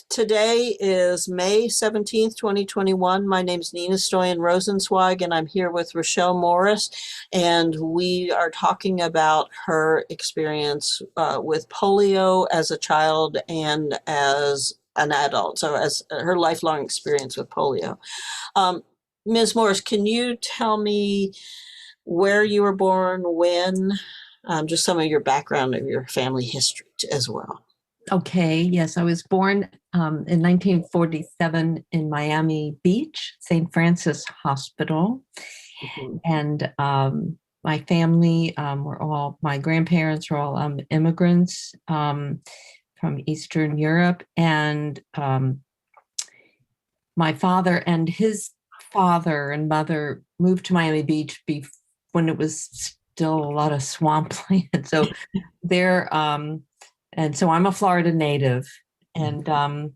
Today is May 17th, 2021. My name is Nina Stoyan-Rosenzweig, and I'm here with Rochelle Morris, and we are talking about her experience with polio as a child and as an adult, so as her lifelong experience with polio. Ms. Morris, can you tell me where you were born, when, just some of your background of your family history as well? Okay, yes, I was born in 1947 in Miami Beach, St. Francis Hospital. Mhm. And my family my grandparents were all immigrants from Eastern Europe. And my father and his father and mother moved to Miami Beach when it was still a lot of swampland. So they're and so I'm a Florida native, and and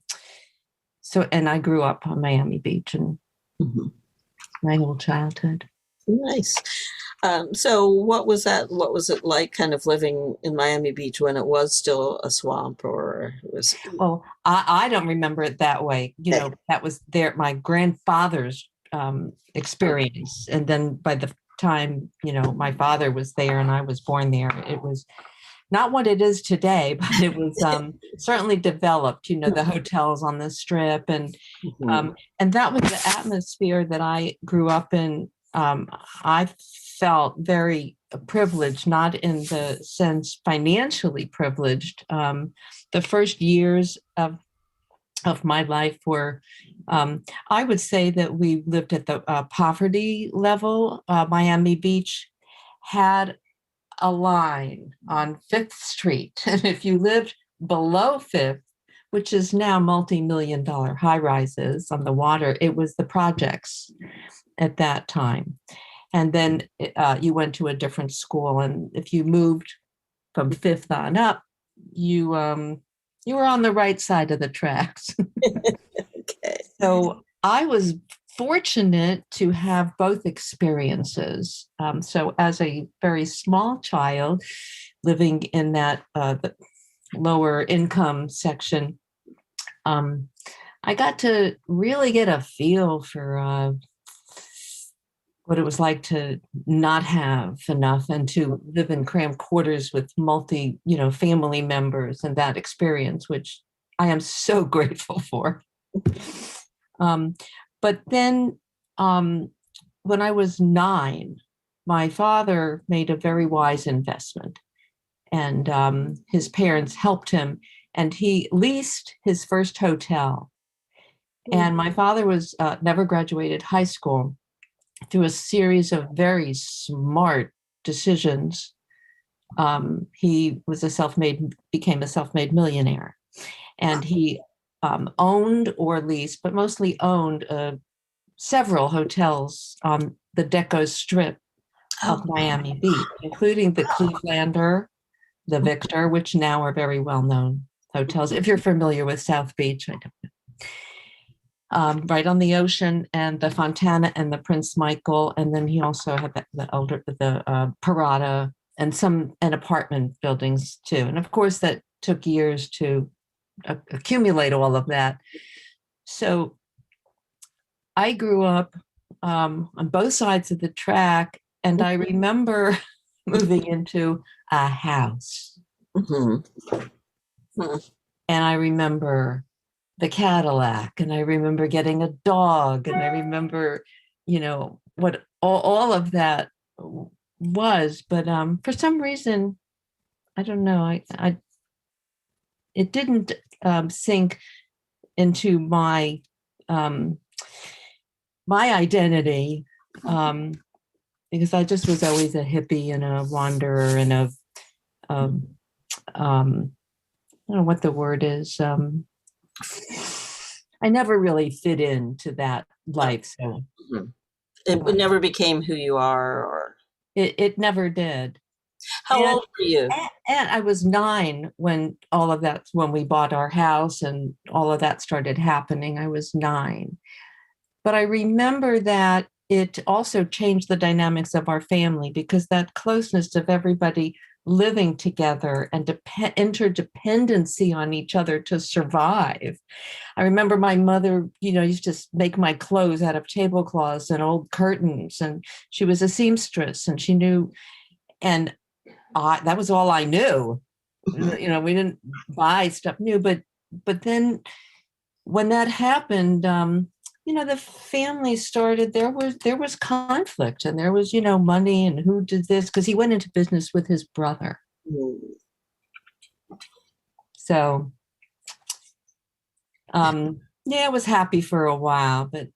I grew up on Miami Beach and Mhm. my whole childhood. Nice. So what was that? What was it like kind of living in Miami Beach when it was still a swamp or was Well, I don't remember it that way. That was my grandfather's experience. And then by the time, my father was there and I was born there, it was not what it is today, but it was certainly developed, the hotels on the Strip. Mhm. And that was the atmosphere that I grew up in. I felt very privileged, not in the sense financially privileged. The first years of my life were, I would say that we lived at the poverty level. Miami Beach had a line on Fifth Street. And if you lived below Fifth, which is now multi-million-dollar high-rises on the water, it was the projects at that time. And then you went to a different school. And if you moved from Fifth on up, you were on the right side of the tracks. Okay. So I was fortunate to have both experiences. So as a very small child living in that the lower income section, I got to really get a feel for what it was like to not have enough and to live in cramped quarters with family members, and that experience, which I am so grateful for. But then when I was 9, my father made a very wise investment, and his parents helped him, and he leased his first hotel. And my father was never graduated high school. Through a series of very smart decisions, he became a self-made millionaire, and he owned or leased, but mostly owned several hotels on the Deco Strip of Miami Beach, including the Clevelander, the Victor, which now are very well-known hotels. If you're familiar with South Beach, I don't know. Right on the ocean, and the Fontana and the Prince Michael, and then he also had the Parada and apartment buildings too. And of course, that took years to accumulate all of that. So I grew up on both sides of the track, and I remember moving into a house. Mm-hmm. And I remember the Cadillac, and I remember getting a dog, and I remember, what all of that was. But for some reason, I don't know, it didn't sink into my identity, because I just was always a hippie and a wanderer and I don't know what the word is. I never really fit into that life. So It never became who you are, or it never did. how old were you? And I was 9 when when we bought our house and all of that started happening. I was 9. But I remember that it also changed the dynamics of our family, because that closeness of everybody living together and interdependency on each other to survive. I remember my mother, used to make my clothes out of tablecloths and old curtains, and she was a seamstress, and she knew, and that was all I knew. We didn't buy stuff new, but then when that happened, the family started, there was conflict, and there was, money, and who did this, because he went into business with his brother. So, I was happy for a while, but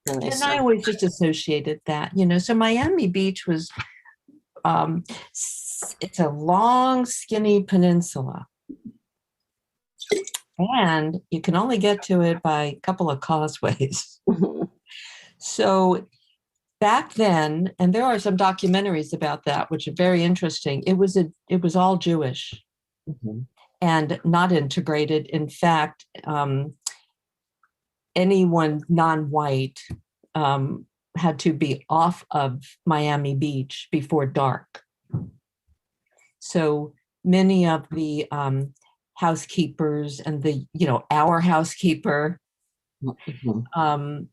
and I always just associated that, so Miami Beach was, it's a long, skinny peninsula. And you can only get to it by a couple of causeways. So back then, and there are some documentaries about that, which are very interesting. It was all Jewish and not integrated. In fact, anyone non-white had to be off of Miami Beach before dark. So many of the housekeepers and our housekeeper, and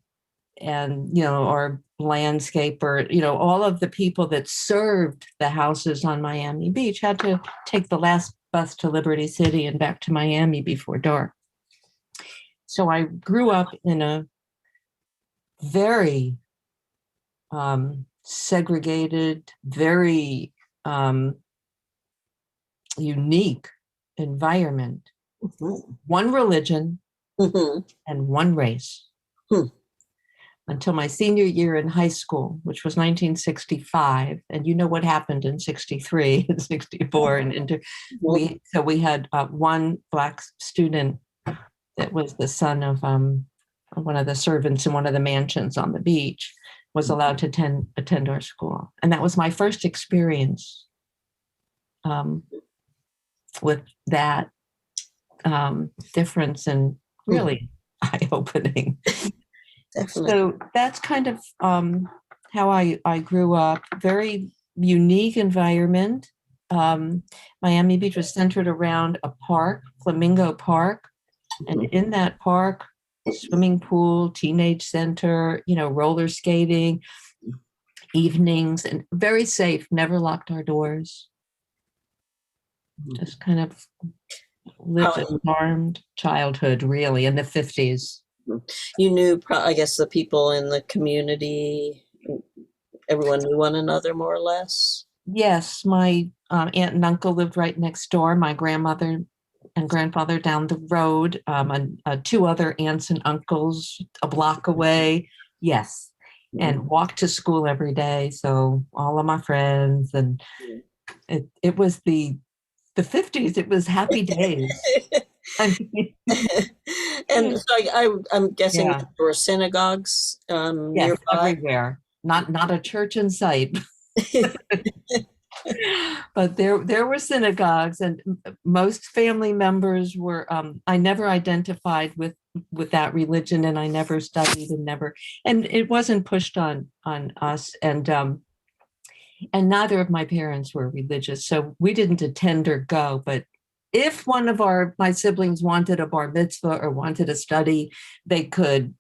our landscaper, all of the people that served the houses on Miami Beach had to take the last bus to Liberty City and back to Miami before dark. So I grew up in a very segregated, very unique environment, one religion and one race, until my senior year in high school, which was 1965. And you know what happened in 63 and 64. And we had one Black student that was the son of one of the servants in one of the mansions on the beach, was allowed to attend our school. And that was my first experience with that difference, and really eye-opening. Definitely. So that's kind of how I grew up. Very unique environment. Miami Beach was centered around a park, Flamingo Park. And in that park, swimming pool, teenage center, roller skating, evenings, and very safe, never locked our doors. Just kind of lived a charmed childhood, really, in the 50s. You knew, I guess, the people in the community, everyone knew one another more or less? Yes, my aunt and uncle lived right next door, my grandmother and grandfather down the road, and two other aunts and uncles a block away. Yes, and walked to school every day. So all of my friends, and it was the 50s. It was happy days. And so I'm guessing there were synagogues nearby? Everywhere. Not a church in sight. But there were synagogues, and most family members were, I never identified with that religion, and I never studied, and it wasn't pushed on us. And neither of my parents were religious, so we didn't attend or go. But if one of my siblings wanted a bar mitzvah or wanted to study, they could.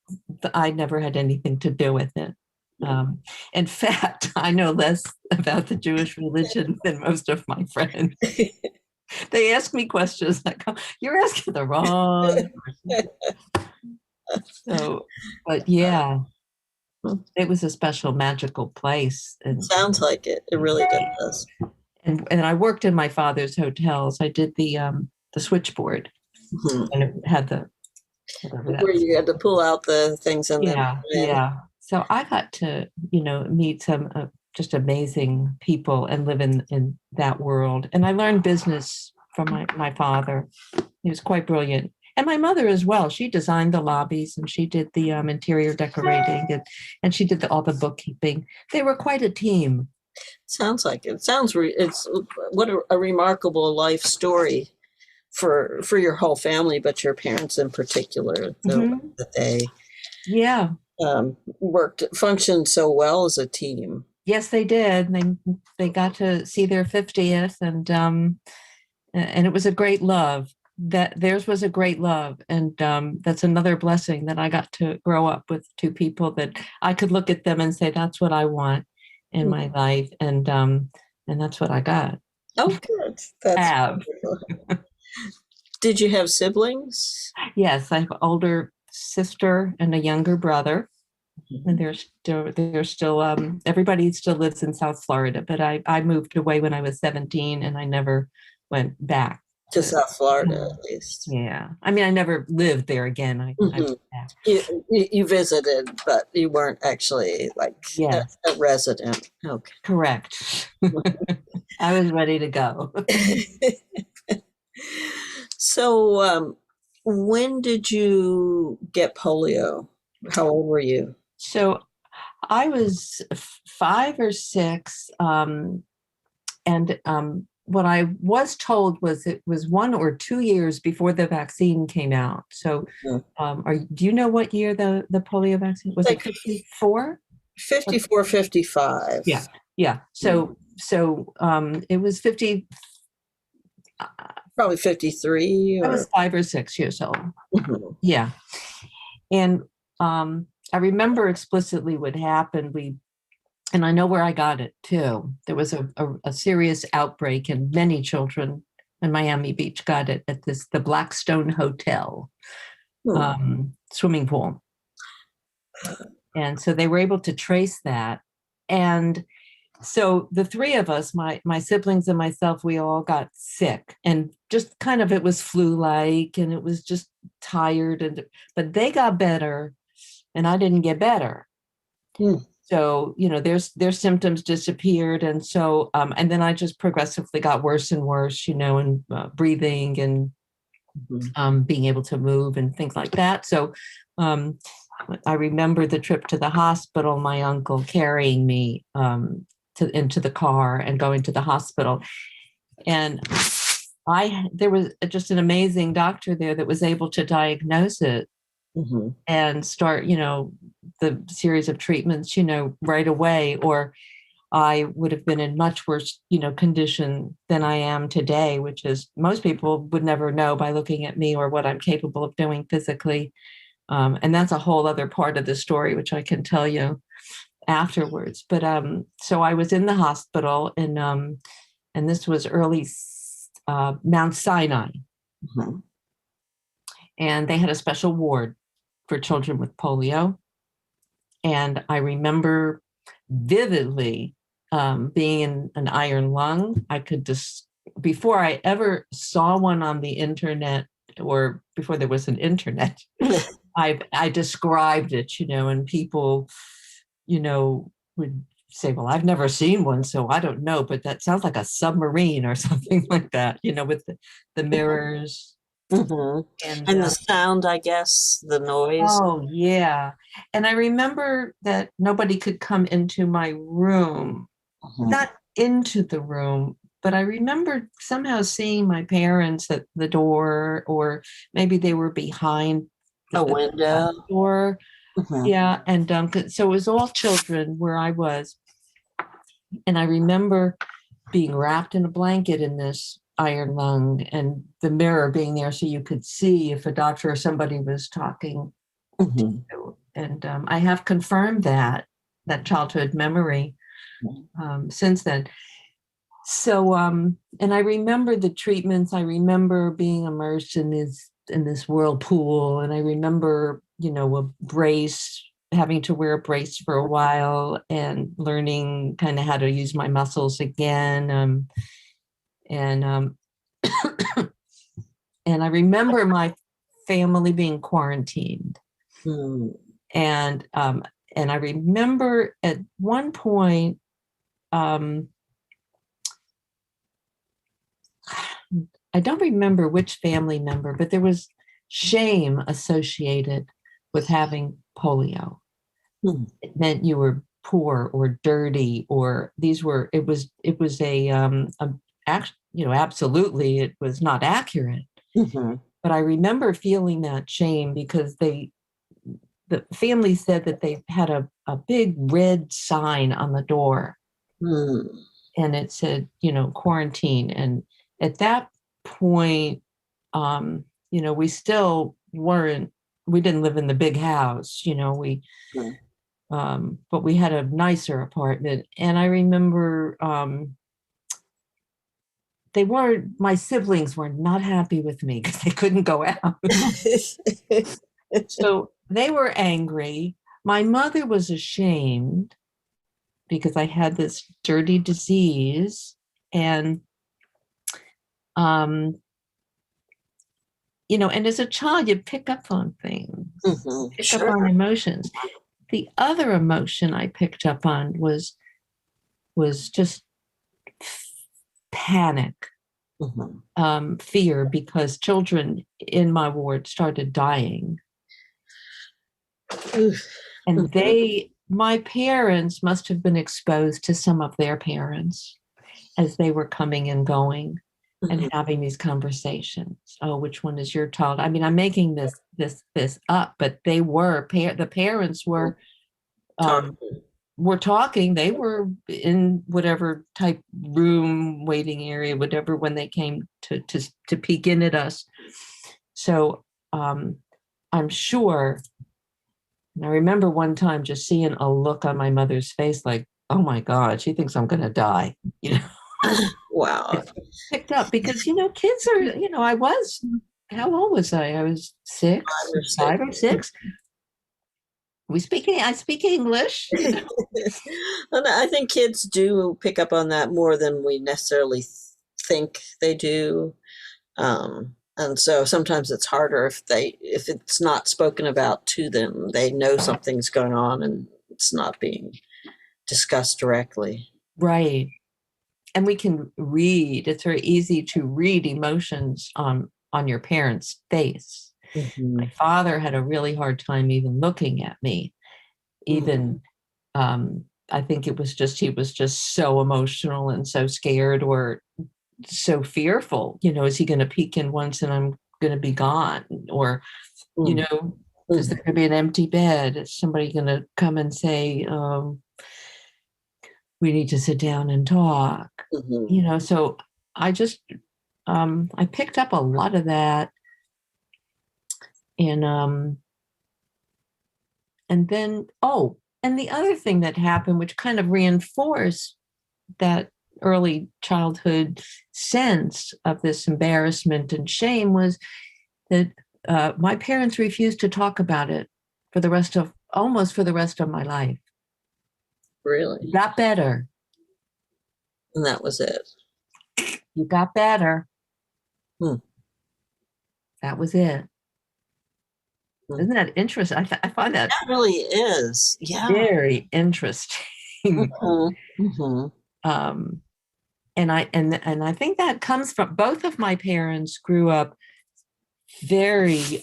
I never had anything to do with it. In fact, I know less about the Jewish religion than most of my friends. They ask me questions like, "You're asking the wrong person." So, but yeah. It was a special, magical place. It sounds like it. It really does. And I worked in my father's hotels. I did the switchboard, and it had where you had to pull out the things in there. Yeah. So I got to meet some just amazing people and live in that world. And I learned business from my father. He was quite brilliant. And my mother as well. She designed the lobbies, and she did the interior decorating, and she did all the bookkeeping. They were quite a team. Sounds like it. It's what a remarkable life story for your whole family, but your parents in particular, that they functioned so well as a team. Yes, they did. They got to see their 50th, and it was a great love. That theirs was a great love, and that's another blessing that I got to grow up with two people that I could look at them and say, "That's what I want in my life," and that's what I got. Oh, good. That's Have wonderful. Did you have siblings? Yes, I have an older sister and a younger brother, and they're still everybody still lives in South Florida, but I moved away when I was 17 and I never went back To to. South Florida, at least. Yeah, I mean, I never lived there again. I Hmm. went back. You visited, but you weren't actually like Yes, a resident. Okay. correct. I was ready to go. So, when did you get polio? How old were you? So I was 5 or 6, and what I was told was it was 1 or 2 years before the vaccine came out. So, Mhm. do you know what year the polio vaccine was? It Like 54? 54, 55. Yeah, yeah. So it was 50. Probably 53 I or. was 5 or 6 years old. Mhm. Yeah, and I remember explicitly what happened. And I know where I got it too. There was a serious outbreak, and many children in Miami Beach got it at the Blackstone Hotel Hmm. swimming pool. And so they were able to trace that. And so the three of us, my siblings and myself, we all got sick, and just kind of, it was flu-like, and it was just tired, but they got better and I didn't get better. Hmm. So, their symptoms disappeared. And so, and then I just progressively got worse and worse, and breathing and being able to move and things like that. So, I remember the trip to the hospital, my uncle carrying me into the car and going to the hospital. And there was just an amazing doctor there that was able to diagnose it Mhm. and start, the series of treatments, right away, or I would have been in much worse, condition than I am today, which is most people would never know by looking at me or what I'm capable of doing physically. And that's a whole other part of the story, which I can tell you afterwards. But so I was in the hospital, and this was early Mount Sinai, Mhm. and they had a special ward for children with polio. And I remember vividly being in an iron lung. I could just, before I ever saw one on the internet, or before there was an internet, I described it, and people, would say, well, I've never seen one, so I don't know, but that sounds like a submarine or something like that, with the mirrors. Mhm. And And the sound, I guess, the noise. oh, yeah. And I remember that nobody could come into my room, Mhm. not into the room, but I remember somehow seeing my parents at the door, or maybe they were behind A the window. door. Mhm. Yeah. And so it was all children where I was. And I remember being wrapped in a blanket in this iron lung, and the mirror being there so you could see if a doctor or somebody was talking. Mhm. And I have confirmed that childhood memory since then. So, and I remember the treatments. I remember being immersed in this whirlpool, and I remember, a brace, having to wear a brace for a while, and learning kind of how to use my muscles again. And and I remember my family being quarantined. Mm. And I remember at one point, um, I don't remember which family member, but there was shame associated with having polio. Mm. It meant you were poor or dirty, or it was absolutely, it was not accurate. Mhm. But I remember feeling that shame because the family said that they had a a big red sign on the door, Hmm. and it said, quarantine. And at that point, we still weren't, we didn't live in the big house, Hmm. but we had a nicer apartment. And I remember my siblings were not happy with me because they couldn't go out. So they were angry. My mother was ashamed because I had this dirty disease. And, um, and as a child, you pick up on things, pick up Sure. on emotions. The other emotion I picked up on was just panic, fear, because children in my ward started dying. And my parents must have been exposed to some of their parents as they were coming and going and having these conversations. Oh, which one is your child? I mean, I'm making this up, but they were the parents were talking. They were in whatever type room, waiting area, whatever, when they came to peek in at us. So I'm sure. And I remember one time just seeing a look on my mother's face like, oh my God, she thinks I'm going to die. Wow. Picked up because, kids are, how old was I? I was 5 or 6. I speak English. And I think kids do pick up on that more than we necessarily think they do. And so sometimes it's harder if it's not spoken about to them. They know something's going on and it's not being discussed directly. Right. And we can read. It's very easy to read emotions on your parents' face. My father had a really hard time even looking at me. Even I think it was just he was just so emotional and so scared or so fearful. Is he going to peek in once and I'm going to be gone? Or, is there going to be an empty bed? Is somebody going to come and say, we need to sit down and talk? So I just, I picked up a lot of that. And then, and the other thing that happened, which kind of reinforced that early childhood sense of this embarrassment and shame, was that my parents refused to talk about it almost for the rest of my life. Really? You got better. And that was it. You got better. That was it. Isn't that interesting? I find that really is. Yeah. Very interesting. And I think that comes from both of my parents grew up very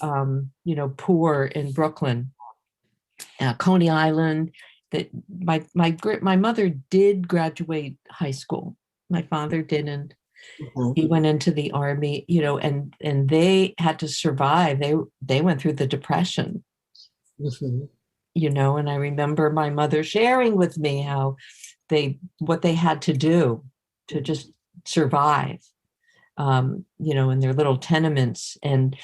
poor in Brooklyn, Coney Island. That my mother did graduate high school. My father didn't. He went into the army, and they had to survive. They went through the Depression, and I remember my mother sharing with me how what they had to do to just survive, in their little tenements. And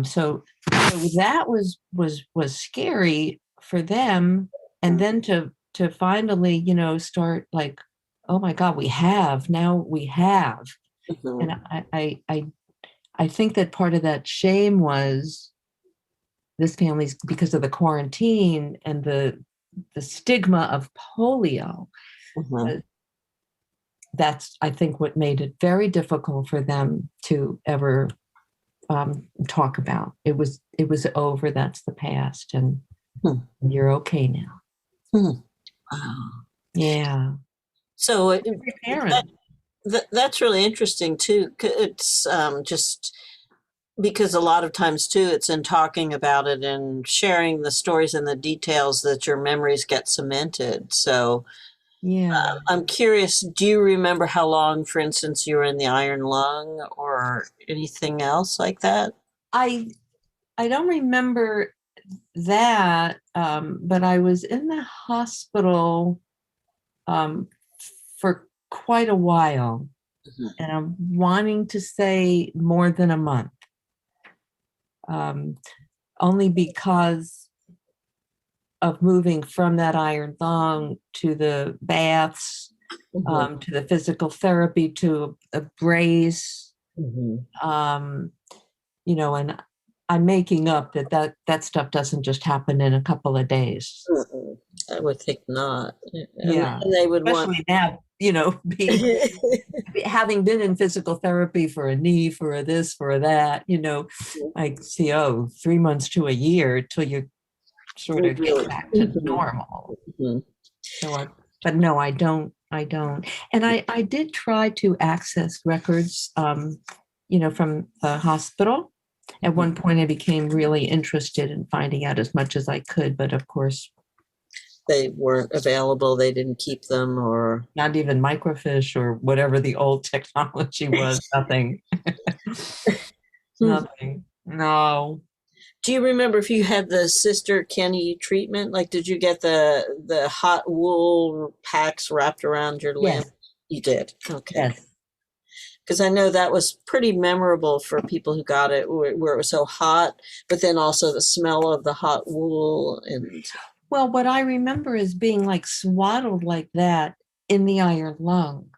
so that was scary for them. And then to finally, start like, oh my God, we have. And I think that part of that shame was this family's, because of the quarantine and the stigma of polio. That's, I think, what made it very difficult for them to ever talk about. It was over. That's the past, and you're okay now. Wow. Yeah. So that's really interesting too. It's just because a lot of times too, it's in talking about it and sharing the stories and the details that your memories get cemented. So yeah, I'm curious, do you remember how long, for instance, you were in the iron lung or anything else like that? I don't remember that, but I was in the hospital for quite a while, and I'm wanting to say more than a month, only because of moving from that iron lung to the baths, to the physical therapy, to a brace, and I'm making up that stuff doesn't just happen in a couple of days. I would think not. Yeah, And they would especially now, having been in physical therapy for a knee, for a this, for a that, I see, 3 months to a year till you sort of get back to normal. So, but no, I don't. And I did try to access records, from the hospital. At one point, I became really interested in finding out as much as I could, but of course, they weren't available. They didn't keep them, or not even microfiche or whatever the old technology was. Nothing. Nothing. No. Do you remember if you had the Sister Kenny treatment? Like, did you get the hot wool packs wrapped around your limb? Yes. You did. Okay. Yes. Because I know that was pretty memorable for people who got it, where it was so hot, but then also the smell of the hot wool. And well, what I remember is being like swaddled like that in the iron lung.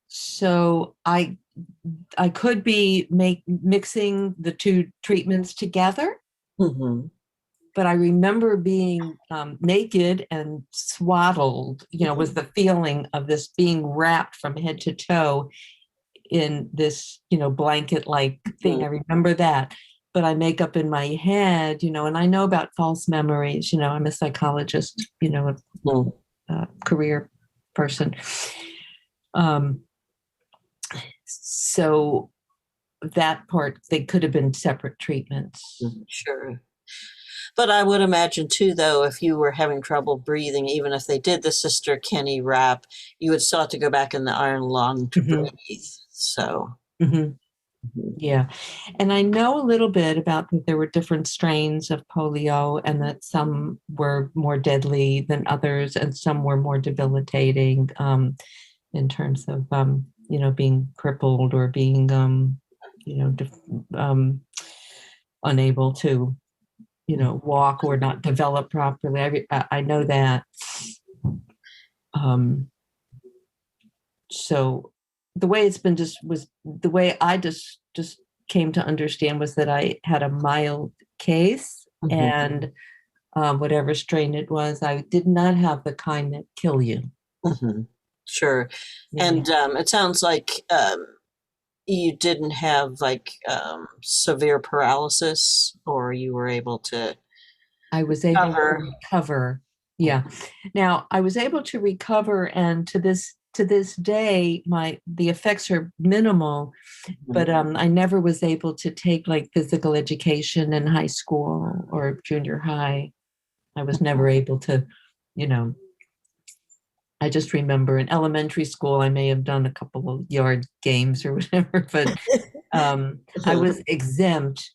So I could be mixing the two treatments together, but I remember being naked and swaddled. Was the feeling of this being wrapped from head to toe in this, blanket-like thing. I remember that, but I make up in my head, and I know about false memories. I'm a psychologist, a career person. So that part, they could have been separate treatments. Sure. But I would imagine too, though, if you were having trouble breathing, even if they did the Sister Kenny wrap, you would still have to go back in the iron lung to breathe. So, yeah. And I know a little bit about that there were different strains of polio, and that some were more deadly than others, and some were more debilitating, in terms of, being crippled or being, unable to, walk or not develop properly. I know that. So the way it's been was the way I just came to understand was that I had a mild case, and whatever strain it was, I did not have the kind that kill you. Sure. And it sounds like you didn't have like severe paralysis, or you were able to I was able to recover. Yeah. Now I was able to recover, and to this day, the effects are minimal, but I never was able to take like physical education in high school or junior high. I was never able to, I just remember in elementary school, I may have done a couple of yard games or whatever, but I was exempt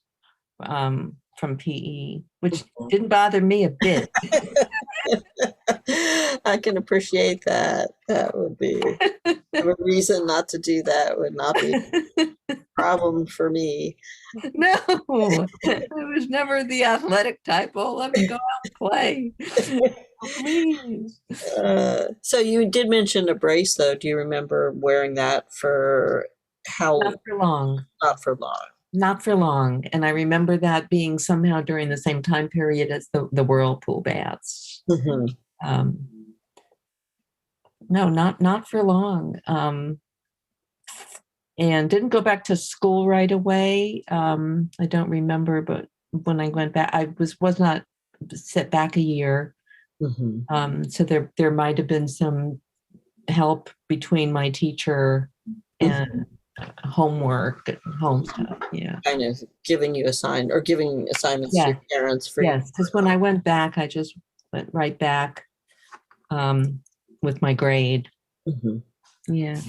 from PE, which didn't bother me a bit. I can appreciate that. That would be a reason not to do that. Would not be a problem for me. No, I was never the athletic type. Oh, let me go out and play. Please. So you did mention a brace, though. Do you remember wearing that for how? Not for long. Not for long. Not for long. And I remember that being somehow during the same time period as the whirlpool baths. No, not for long. And didn't go back to school right away. I don't remember, but when I went back, I was not set back a year. So there might have been some help between my teacher and homework and home stuff. Yeah. Kind of giving assignments to your parents for. Yes, because when I went back, I just went right back with my grade. Yeah.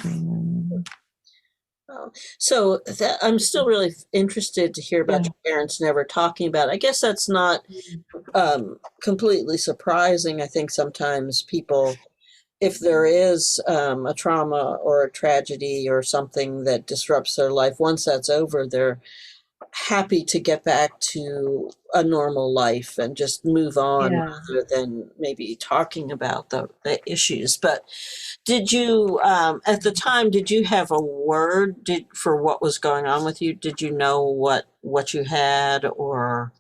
So that, I'm still really interested to hear about Yeah. your parents never talking about it. I guess that's not completely surprising. I think sometimes people, if there is a trauma or a tragedy or something that disrupts their life, once that's over, they're happy to get back to a normal life and just move on Yeah. rather than maybe talking about the issues. But did you, at the time, did you have a word for what was going on with you? Did you know what you had, or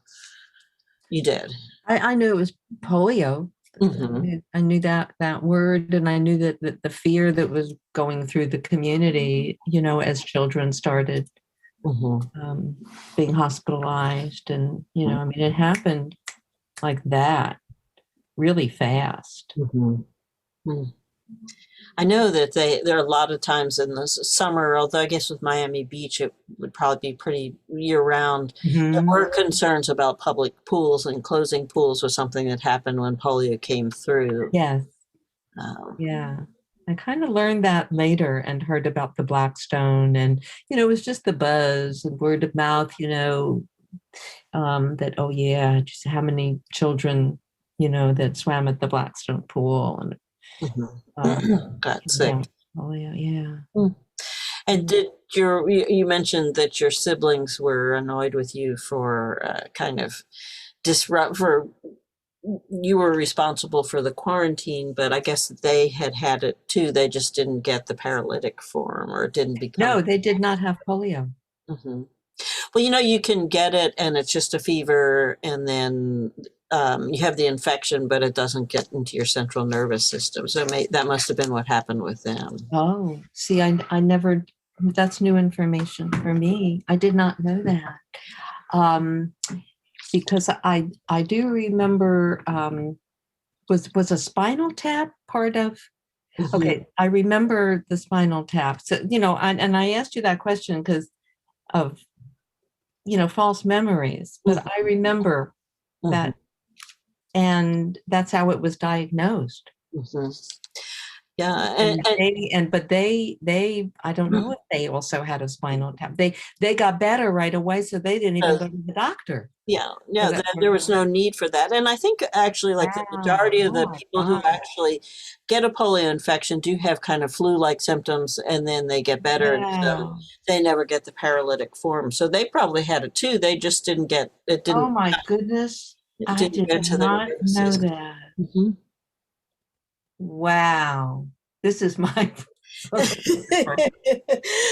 you did? I knew it was polio. Mm-hmm. I knew that word, and I knew that the fear that was going through the community, as children started Mm-hmm. um, being hospitalized, and I mean, it happened like that really fast. Mm-hmm. I know that there are a lot of times in the summer, although I guess with Miami Beach, it would probably be pretty year round. There Mhm. were concerns about public pools, and closing pools was something that happened when polio came through. Yes, Um, yeah. I kind of learned that later and heard about the Blackstone, and it was just the buzz and word of mouth, that, oh yeah, just how many children, that swam at the Blackstone pool, and um, got yeah, sick. oh yeah, yeah. Mm. And Mm. did you mentioned that your siblings were annoyed with you for kind of disrupt for you were responsible for the quarantine, but I guess they had it too. They just didn't get the paralytic form, or it didn't become. No, they did not have polio. Mhm. Well, you can get it and it's just a fever, and then you have the infection, but it doesn't get into your central nervous system. So that must have been what happened with them. Oh, see, I never, that's new information for me. I did not know that. Um, because I do remember, was a spinal tap part of, Mhm. okay, I remember the spinal tap. So, and I asked you that question because of, false memories, but I remember Mhm. that, and that's how it was diagnosed. Mhm. Yeah, But they I don't know if they also had a spinal tap. They got better right away, so they didn't even uh, go to the doctor. yeah, So yeah. that There was no need for that, and I think actually, like the wow. majority of Oh the my people who God. actually get a polio infection do have kind of flu-like symptoms, and then they get better, and so Yeah. they never get the paralytic form. So they probably had it too. They just didn't get it. Oh Didn't my goodness. it I didn't did go to the not nervous know system. that. Mhm. Wow. This is my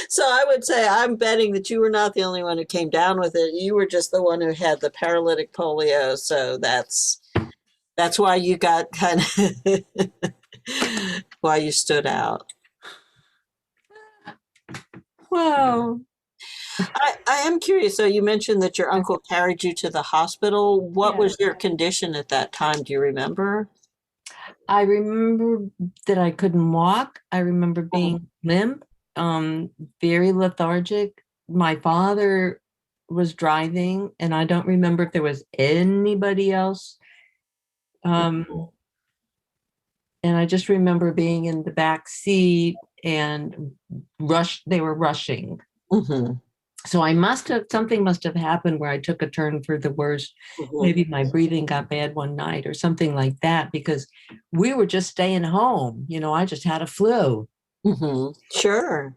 So I would say I'm betting that you were not the only one who came down with it. You were just the one who had the paralytic polio. So that's why you got kind of why you stood out. Whoa. I am curious. So you mentioned that your uncle carried you to the hospital. What Yeah. was your condition at that time? Do you remember? I remember that I couldn't walk. I remember Mhm. being limp, um, very lethargic. My father was driving, and I don't remember if there was anybody else. Um, and I just remember being in the back seat and they were rushing. Mhm. So something must have happened where I took a turn for the worse. Mhm. Maybe my breathing got bad one night or something like that, because we were just staying home. I just had a flu. Mhm. Sure.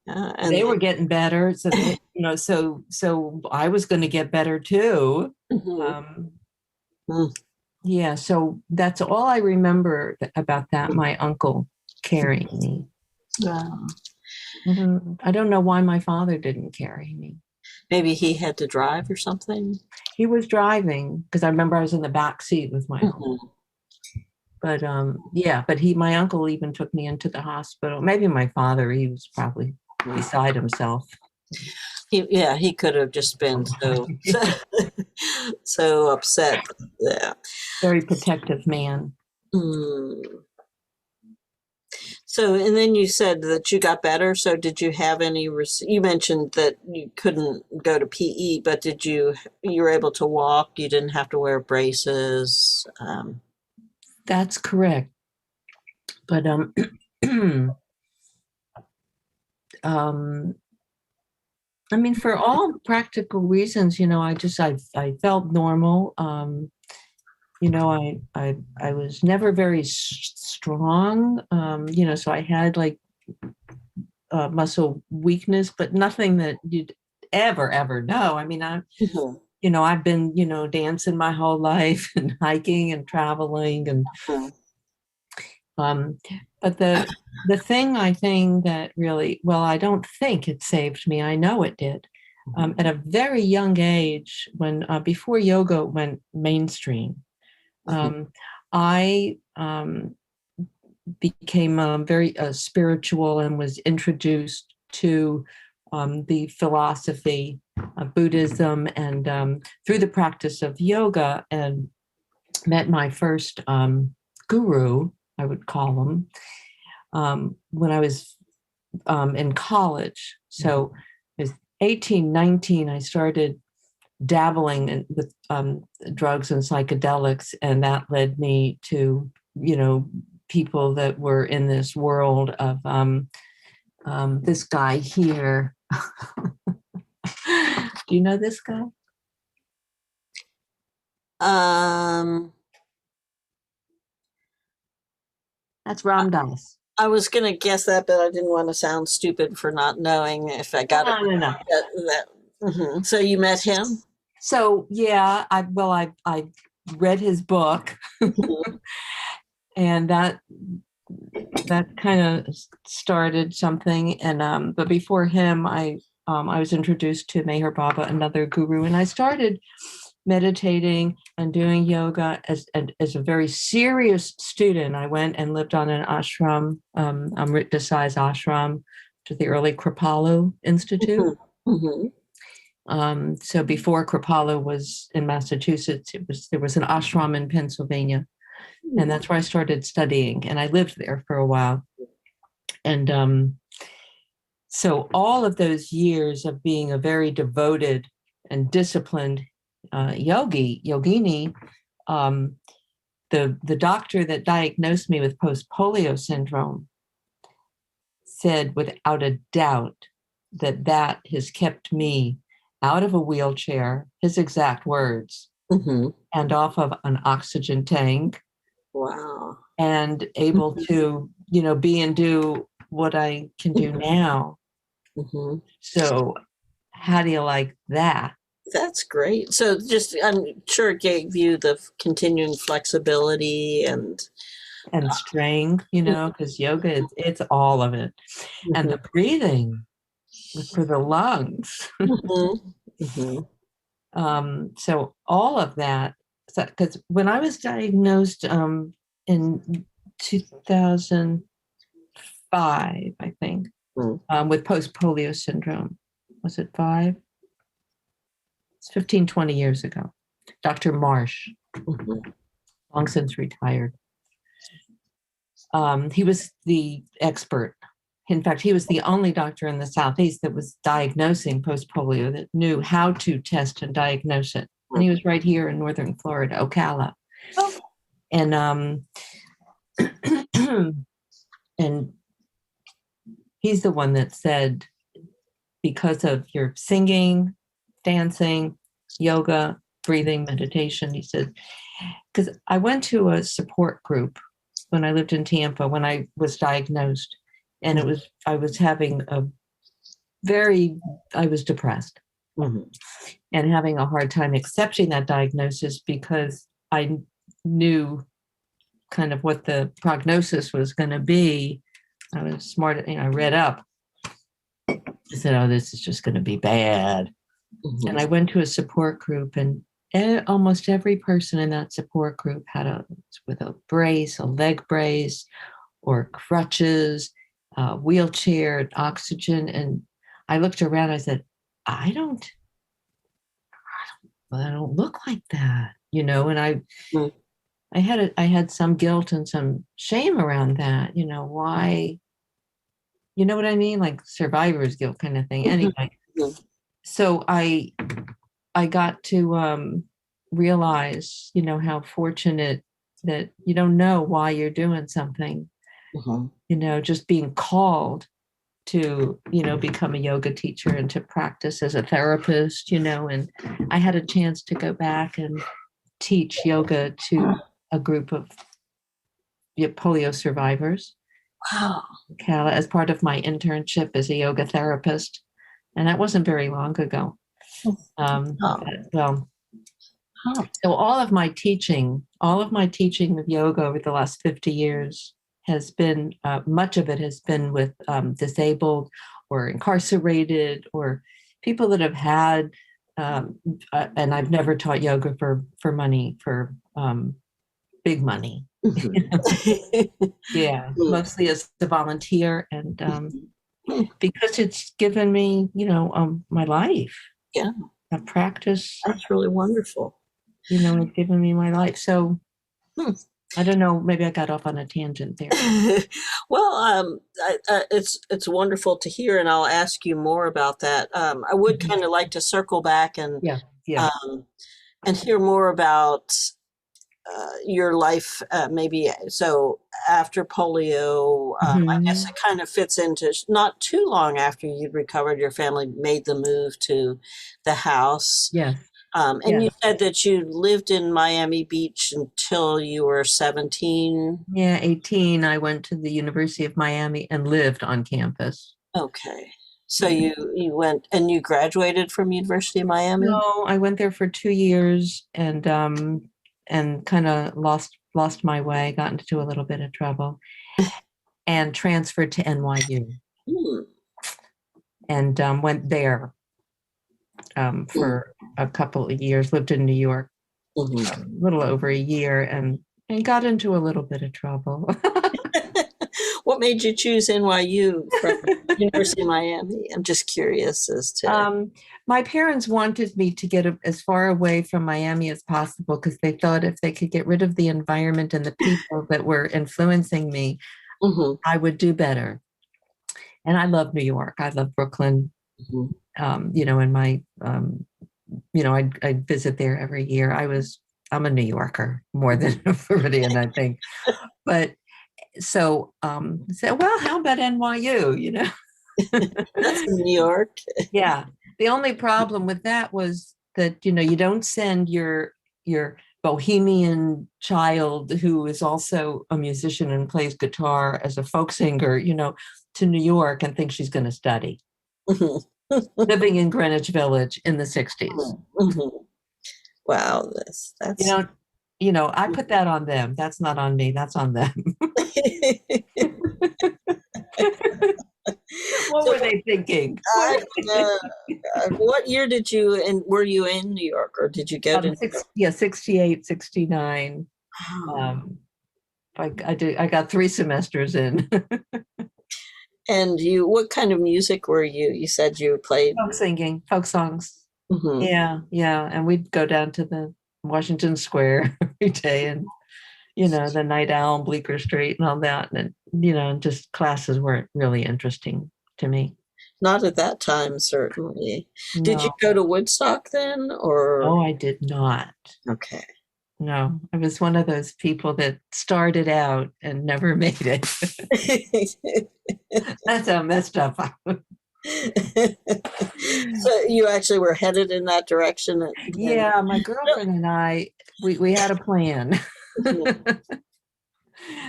And They were getting better. So they, so I was going to get better too. Mhm. Um, Mhm. yeah. So that's all I remember about that. My uncle carrying me. Wow. I don't know why my father didn't carry me. Maybe he had to drive or something. He was driving because I remember I was in the back seat with my uncle. Mhm. But yeah, but my uncle even took me into the hospital. Maybe my father, he was probably beside himself. He could have just been so upset. Yeah. Very protective man. Mm. So, and then you said that you got better. So, did you have any? You mentioned that you couldn't go to PE, but you were able to walk? You didn't have to wear braces. That's correct. But I mean, for all practical reasons, I felt normal. I was never very strong, so I had like muscle weakness, but nothing that you'd ever know. I mean, I've been, dancing my whole life and hiking and traveling and, but the thing I think that really, well, I don't think it saved me. I know it did. At a very young age, when before yoga went mainstream, I became very spiritual and was introduced to the philosophy of Buddhism and through the practice of yoga, and met my first guru, I would call him, when I was in college. So I was 18, 19, I started dabbling with drugs and psychedelics, and that led me to, people that were in this world of this guy here. Do you know this guy? That's Ram Dass. I was going to guess that, but I didn't want to sound stupid for not knowing if I got it. No. So you met him? So yeah, I read his book, and that kind of started something. And but before him, I was introduced to Meher Baba, another guru, and I started meditating and doing yoga as a very serious student. I went and lived on an ashram, Amrit Desai's ashram, to the early Kripalu Institute. So before Kripalu was in Massachusetts, there was an ashram in Pennsylvania, and that's where I started studying, and I lived there for a while. And so all of those years of being a very devoted and disciplined yogini, the doctor that diagnosed me with post-polio syndrome said without a doubt that has kept me out of a wheelchair, his exact words, and off of an oxygen tank. Wow. And able to, be and do what I can do now. So how do you like that? That's great. So just, I'm sure it gave you the continuing flexibility and strength, because yoga, it's all of it. And the breathing for the lungs. So all of that, because when I was diagnosed in 2005, I think, with post-polio syndrome. Was it 5? It's 15, 20 years ago. Dr. Marsh, long since retired. He was the expert. In fact, he was the only doctor in the Southeast that was diagnosing post-polio, that knew how to test and diagnose it. And he was right here in northern Florida, Ocala. And and he's the one that said, because of your singing, dancing, yoga, breathing, meditation, he said, because I went to a support group when I lived in Tampa when I was diagnosed, and I was having I was depressed and having a hard time accepting that diagnosis, because I knew kind of what the prognosis was going to be. I was smart, I read up. I said, oh, this is just going to be bad. And I went to a support group, and almost every person in that support group had with a brace, a leg brace, or crutches, wheelchair, oxygen. And I looked around, I said, I don't look like that, and I had some guilt and some shame around that, why, you know what I mean? Like survivor's guilt kind of thing. Anyway, so I got to realize, how fortunate that you don't know why you're doing something, just being called to, become a yoga teacher and to practice as a therapist, and I had a chance to go back and teach yoga to a group of polio survivors Wow. as part of my internship as a yoga therapist. And that wasn't very long ago. Well, so all of my teaching of yoga over the last 50 years has been, much of it has been with disabled or incarcerated or people that have had, and I've never taught yoga for money, for big money. Yeah, mostly as a volunteer, and because it's given me, my life. Yeah, a practice. That's really wonderful. It's given me my life. So I don't know, maybe I got off on a tangent there. Well, it's wonderful to hear, and I'll ask you more about that. I would kind of like to circle back and and hear more about your life, maybe. So after polio, I guess it kind of fits into not too long after you'd recovered, your family made the move to the house. Yeah. And you said that you lived in Miami Beach until you were 17? Yeah, 18. I went to the University of Miami and lived on campus. Okay. So you went and you graduated from University of Miami? No, I went there for 2 years and kind of lost my way, got into a little bit of trouble, and transferred to NYU. And went there for a couple of years, lived in New York a little over a year, and got into a little bit of trouble. What made you choose NYU from University of Miami? I'm just curious as to. My parents wanted me to get as far away from Miami as possible because they thought if they could get rid of the environment and the people that were influencing me, I would do better. And I love New York. I love Brooklyn. And my, I'd visit there every year. I'm a New Yorker more than a Floridian, I think. But so said, well, how about NYU? That's in New York. Yeah. The only problem with that was that, you don't send your bohemian child who is also a musician and plays guitar as a folk singer, to New York and think she's going to study. Living in Greenwich Village in the 60s. Wow, that's I put that on them. That's not on me. That's on them. What were they thinking? What year did you, and were you in New York, or did you go to? 68, 69. I got 3 semesters in. And what kind of music were you? You said you played folk singing, folk songs. Yeah. And we'd go down to the Washington Square every day, and the Night Owl, Bleecker Street, and all that. And just classes weren't really interesting to me. Not at that time, certainly. No. Did you go to Woodstock then, or? No, I did not. Okay. No, I was one of those people that started out and never made it. That's how messed up I was. So you actually were headed in that direction? Yeah, my girlfriend and I, we had a plan.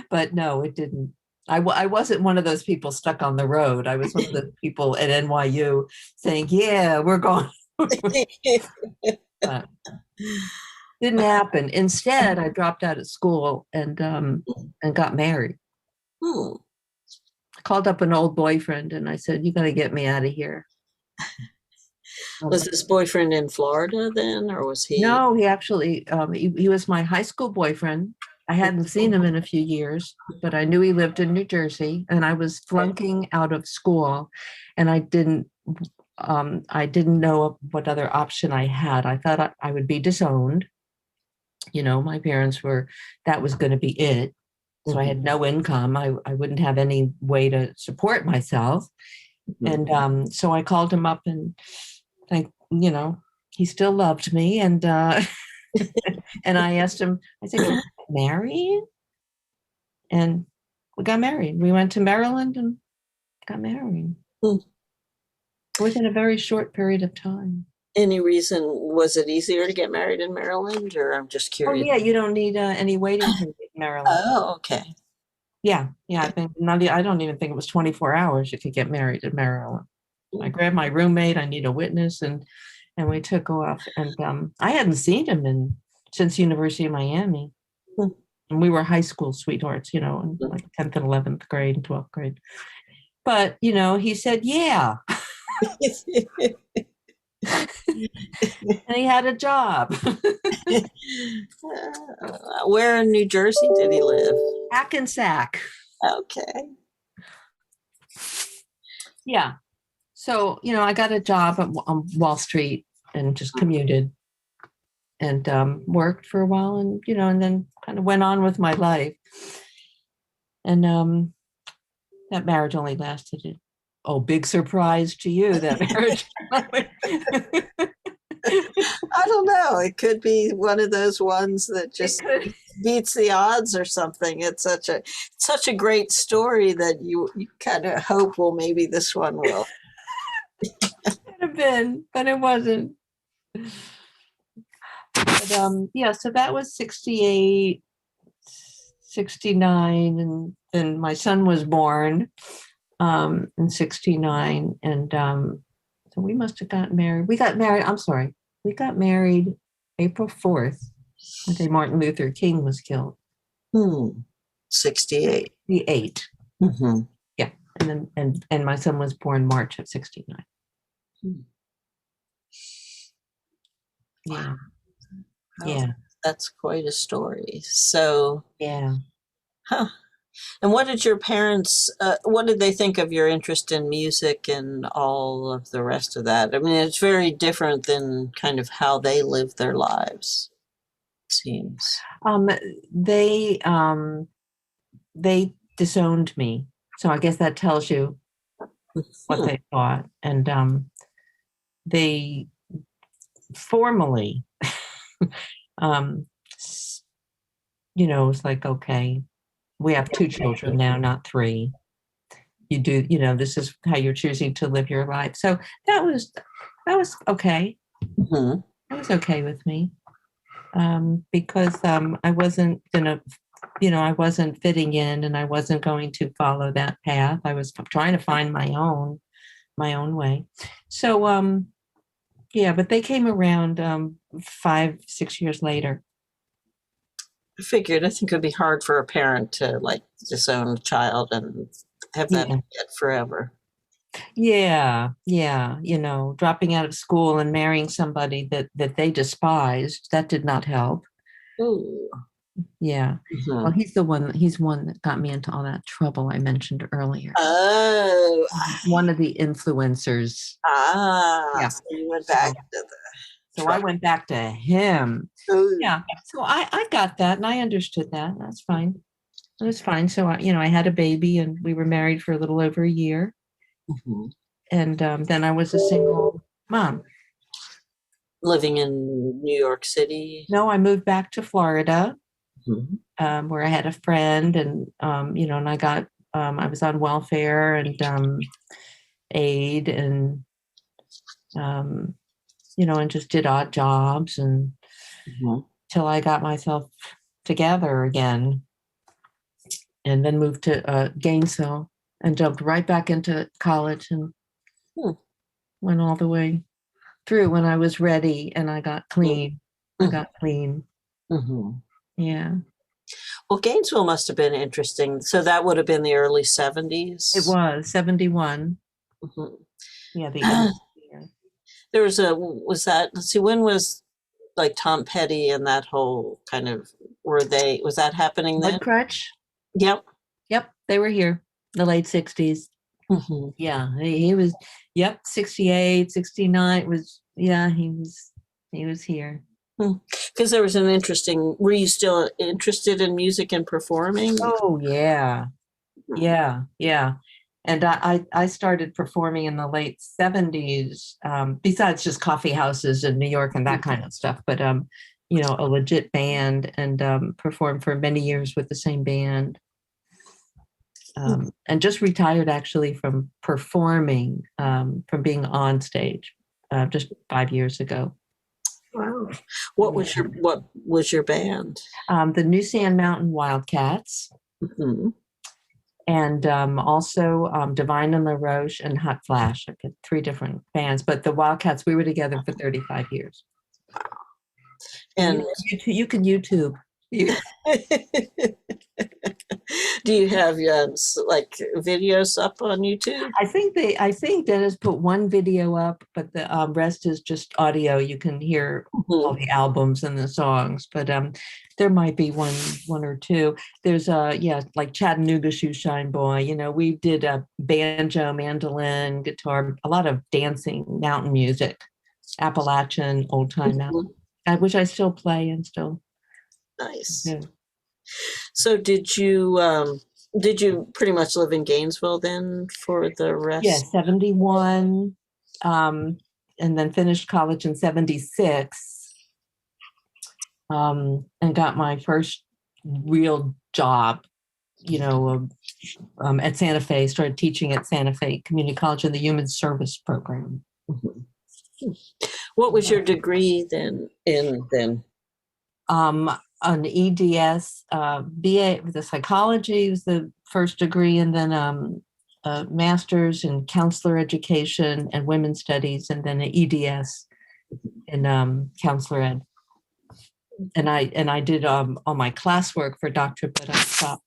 But no, it didn't. I wasn't one of those people stuck on the road. I was one of the people at NYU saying, yeah, we're going. Didn't happen. Instead, I dropped out of school and got married. I called up an old boyfriend and I said, you got to get me out of here. Was this boyfriend in Florida then, or was he? No, he actually, he was my high school boyfriend. I hadn't seen him in a few years, but I knew he lived in New Jersey, and I was flunking out of school, and I didn't know what other option I had. I thought I would be disowned. My parents that was going to be it. So I had no income. I wouldn't have any way to support myself. And so I called him up and he still loved me. And and I asked him, I said, can we get married? And we got married. We went to Maryland and got married. Hmm. within a very short period of time. Any reason, was it easier to get married in Maryland, or I'm just Oh curious? yeah, you don't need any waiting period in Maryland. Oh, okay. Yeah, I think I don't even think it was 24 hours you could get married in Maryland. I grabbed my roommate, I need a witness, and we took off. And I hadn't seen him since University of Miami. Hmm. And we were high school sweethearts, in like 10th and 11th grade and 12th grade. But, he said, yeah. And he had a job. Where in New Jersey did he live? Hackensack. Okay. Yeah. So, I got a job on Wall Street and just commuted and worked for a while and, and then kind of went on with my life. And that marriage only lasted. Oh, big surprise to you, that marriage. I don't know. It could be one of those ones that just beats the odds or something. It's such a great story that you kind of hope, well, maybe this one will. Could have been, but it wasn't. But yeah, so that was 68, 69, and then my son was born in 69, and so we must have gotten married. We got married April 4th, the day Martin Luther King was killed. 68. 68. Mm-hmm. Yeah, and then and my son was born March of 69. Yeah. Oh, Yeah. That's quite a story. So, yeah. Huh. And what did your parents, what did they think of your interest in music and all of the rest of that? I mean, it's very different than kind of how they live their lives, it seems. They disowned me. So I guess that tells you what they thought. And they formally, it's like, okay, we have 2 children now, not 3. You do, this is how you're choosing to live your life. So that was okay. Mm-hmm. That was okay with me. Because I wasn't gonna, I wasn't fitting in, and I wasn't going to follow that path. I was trying to find my own way. So yeah, but they came around 5-6 years later. I figured, I think it would be hard for a parent to like disown a child and have that get forever. Yeah, dropping out of school and marrying somebody that they despised, that did not help. Ooh. Yeah. Mm-hmm. Well, he's one that got me into all that trouble I mentioned earlier. Oh. One of the influencers. Yeah. So you went back to the So I went back to him. Ooh. Yeah. So I got that and I understood that. That's fine. It was fine. So I had a baby and we were married for a little over a year. Mm-hmm. And then I was a single mom. Living in New York City? No, I moved back to Florida, mm-hmm. Where I had a friend, and and I got I was on welfare and aid, and and just did odd jobs, and till I got myself together again, and then moved to Gainesville and jumped right back into college and went all the way through when I was ready and I got clean. I got clean. Mm-hmm. Yeah. Well, Gainesville must have been interesting. So that would have been the early 70s? It was 71. Mm-hmm. Yeah, the end of the year. There let's see, when was like Tom Petty and that whole kind of, was that happening then? Mudcrutch? Yep. They were here, the late 60s. Mm-hmm. Yeah, he was, 68, 69 was, he was here. Because there was were you still interested in music and performing? Oh, yeah. Yeah. And I started performing in the late 70s, besides just coffee houses in New York and that kind of stuff, but, a legit band, and performed for many years with the same band. and just retired actually from performing, from being on stage just 5 years ago. Wow. What was your band? The New Sand Mountain Wildcats. Mm-hmm. And also Divine and LaRoche and Hot Flash. I got 3 different bands, but the Wildcats, we were together for 35 years. And you can YouTube. do you have like videos up on YouTube? I think Dennis put one video up, but the rest is just audio. You can hear all the albums and the songs, but there might be one or two. There's like Chattanooga Shoe Shine Boy. You know, we did a banjo, mandolin, guitar, a lot of dancing, mountain music, Appalachian, old time mountain, which I still play and still. Nice. Yeah. So did you pretty much live in Gainesville then for the rest? Yeah, 71, and then finished college in 76, and got my first real job, at Santa Fe, started teaching at Santa Fe Community College in the Human Service program. Mm-hmm. What was your degree then? An EDS, BA, the psychology was the first degree, and then a master's in counselor education and women's studies, and then an EDS in counselor ed. And I did all my classwork for doctorate, but I stopped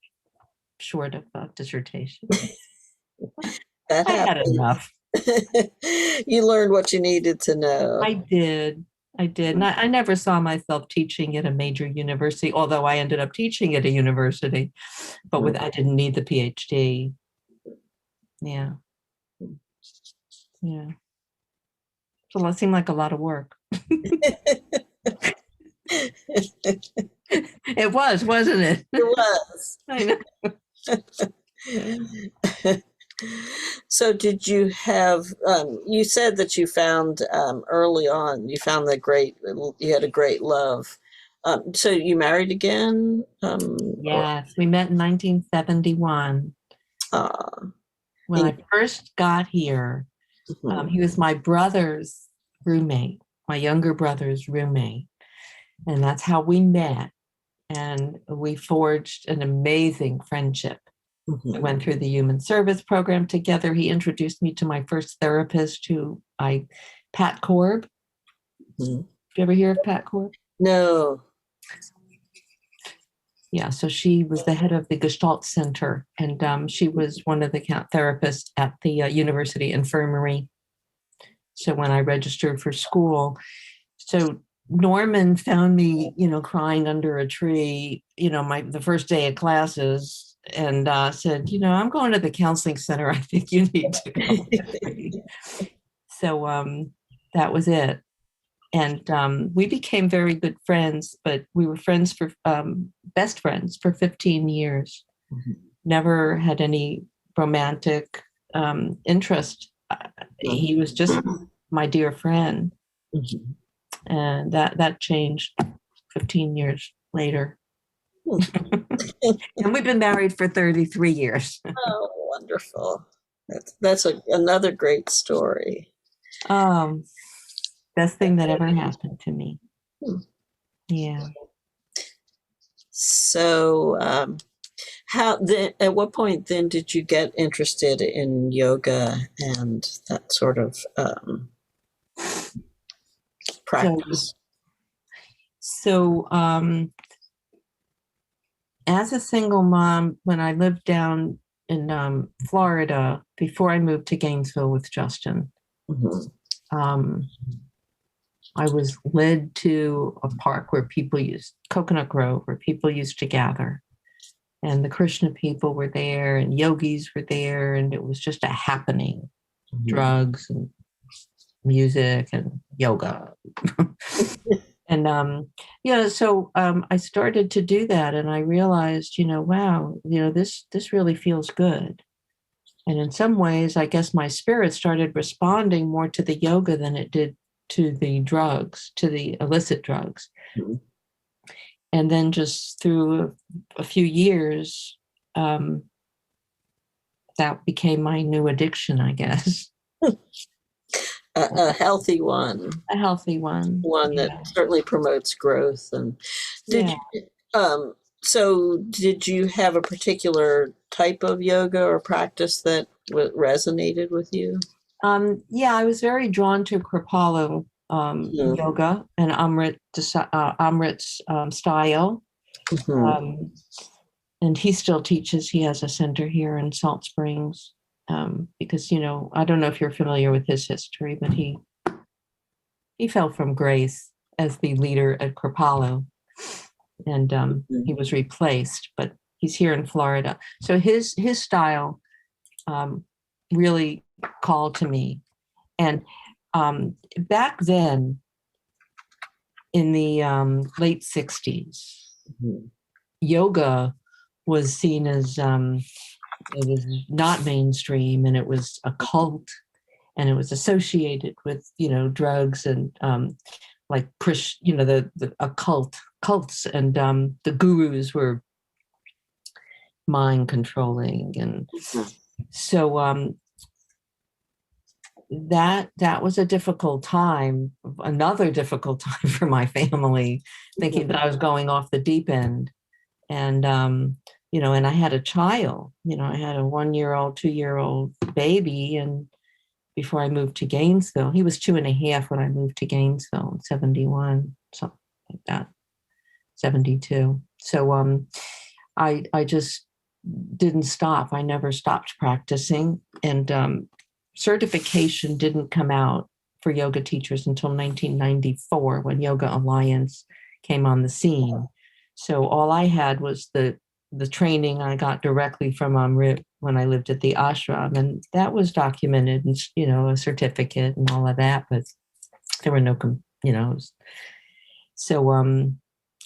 short of dissertation. That I had enough. You learned what you needed to know. I did. And I never saw myself teaching at a major university, although I ended up teaching at a university, but I didn't need the PhD. Yeah. So that seemed like a lot of work. It was, wasn't it? It was. I know. So did you have, you said that you found early on, you had a great love. So you married again? Yes, we met in 1971. When I first got here, he was my brother's roommate, my younger brother's roommate. And that's how we met. And we forged an amazing friendship. We went through the human service program together. He introduced me to my first therapist, Pat Korb. Did you ever hear of Pat Korb? No. Yeah, so she was the head of the Gestalt Center, and she was one of the therapists at the university infirmary. So when I registered for school, Norman found me, crying under a tree, the first day of classes, and said, I'm going to the counseling center. I think you need to go with me. So that was it. And we became very good friends, but we were friends best friends for 15 years. Never had any romantic interest. He was just my dear friend. And that changed 15 years later. And we've been married for 33 years. Oh, wonderful. That's another great story. Best thing that ever happened to me. Yeah. So at what point then did you get interested in yoga and that sort of practice? So as a single mom, when I lived down in Florida, before I moved to Gainesville with Justin, I was led to a park where Coconut Grove, where people used to gather. And the Krishna people were there, and yogis were there, and it was just a happening. Drugs and music and yoga. And so I started to do that, and I realized, wow, this really feels good. And in some ways, I guess my spirit started responding more to the yoga than it did to the drugs, to the illicit drugs. And then just through a few years, that became my new addiction, I guess. A healthy one, A healthy one. one that Yeah. certainly promotes growth. And did Yeah. you, so did you have a particular type of yoga or practice that resonated with you? Yeah, I was very drawn to Kripalu Mhm. yoga and Amrit's style. Mhm. Um, and he still teaches. He has a center here in Salt Springs because, I don't know if you're familiar with his history, but he fell from grace as the leader at Kripalu, and he was replaced. But he's here in Florida, so his style really called to me. And back then, in the late '60s, Mhm. yoga was seen as it was not mainstream, and it was a cult, and it was associated with drugs and like the occult cults, and the gurus were mind controlling, and Mhm. so that was a difficult time, another difficult time for my family, thinking that I was going off the deep end. And and I had a child, I had a 1-year-old, 2-year-old baby, and before I moved to Gainesville, he was 2.5 when I moved to Gainesville in 71, something like that, 72. So I just didn't stop. I never stopped practicing, and certification didn't come out for yoga teachers until 1994, when Yoga Alliance came on the scene. So all I had was the training I got directly from Amrit when I lived at the ashram, and that was documented, and a certificate and all of that, but there were no so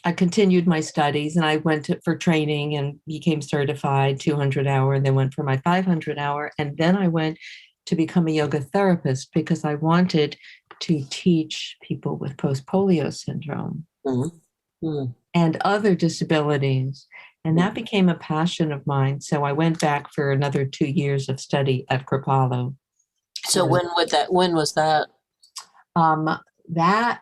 I continued my studies, and I went for training and became certified 200 hour, and then went for my 500 hour. And then I went to become a yoga therapist because I wanted to teach people with post-polio syndrome Mhm. and other disabilities. And that became a passion of mine. So I went back for another 2 years of study at Kripalu. So when was that? That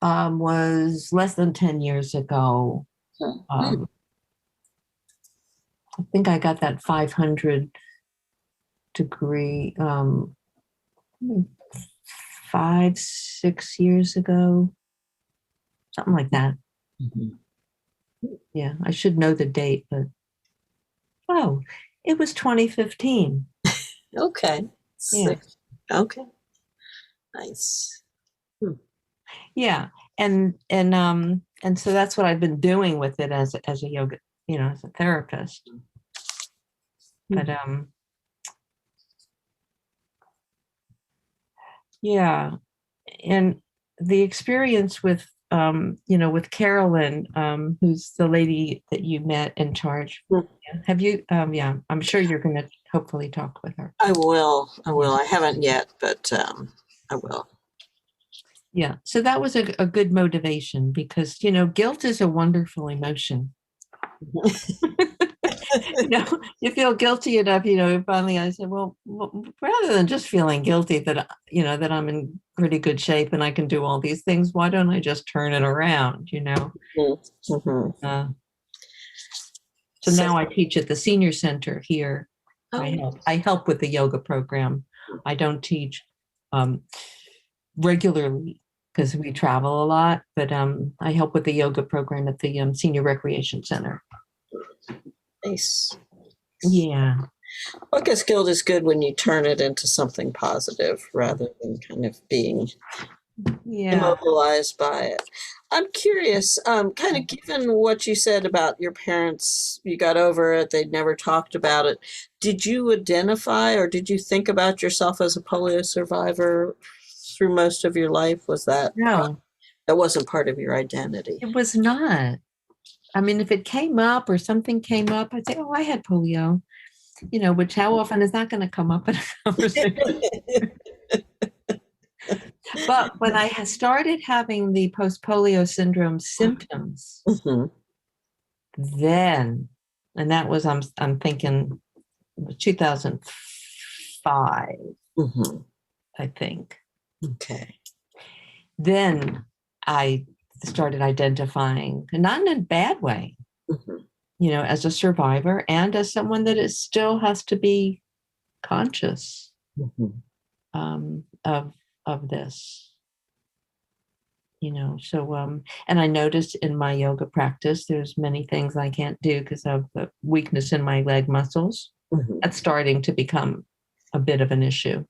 was less than 10 years ago. Mhm. I think I got that 500 degree 5-6 years ago, something like that. Mhm. Yeah, I should know the date, but oh, it was 2015. Okay. Yeah, Okay. Nice. Hmm. yeah, and so that's what I've been doing with it as a yoga, as a therapist. But yeah, and the experience with with Carolyn, who's the lady that you met in charge. Hmm. Have you? Yeah, I'm sure you're going to hopefully talk with her. I will. I Yeah. will. I haven't yet, but I will. Yeah. So that was a good motivation because, guilt is a wonderful emotion. You feel guilty enough, finally I said, well, rather than just feeling guilty that, that I'm in pretty good shape and I can do all these things, why don't I just turn it around? Mhm. Uh, so So, now I teach at the senior center here. oh, I help with the yoga program. I don't teach regularly because we travel a lot, but I help with the yoga program at the senior recreation center. nice. Yeah. I guess guilt is good when you turn it into something positive rather than kind of being Yeah. immobilized by it. I'm curious, kind of given what you said about your parents, you got over it, they'd never talked about it. Did you identify or did you think about yourself as a polio survivor through most of your life? Was that No, that wasn't part of your identity? it was not. I mean, if it came up or something came up, I'd say, oh, I had polio, which how often is that going to come up in a conversation? But when I started having the post polio syndrome symptoms, Mhm. then, and that was, I'm thinking 2005, Mhm. I think. Okay. Then I started identifying, not in a bad way, Mhm. as a survivor and as someone that is still has to be conscious Mhm. of this. So and I noticed in my yoga practice, there's many things I can't do because of the weakness in my leg muscles. Mhm. That's starting to become a bit of an issue.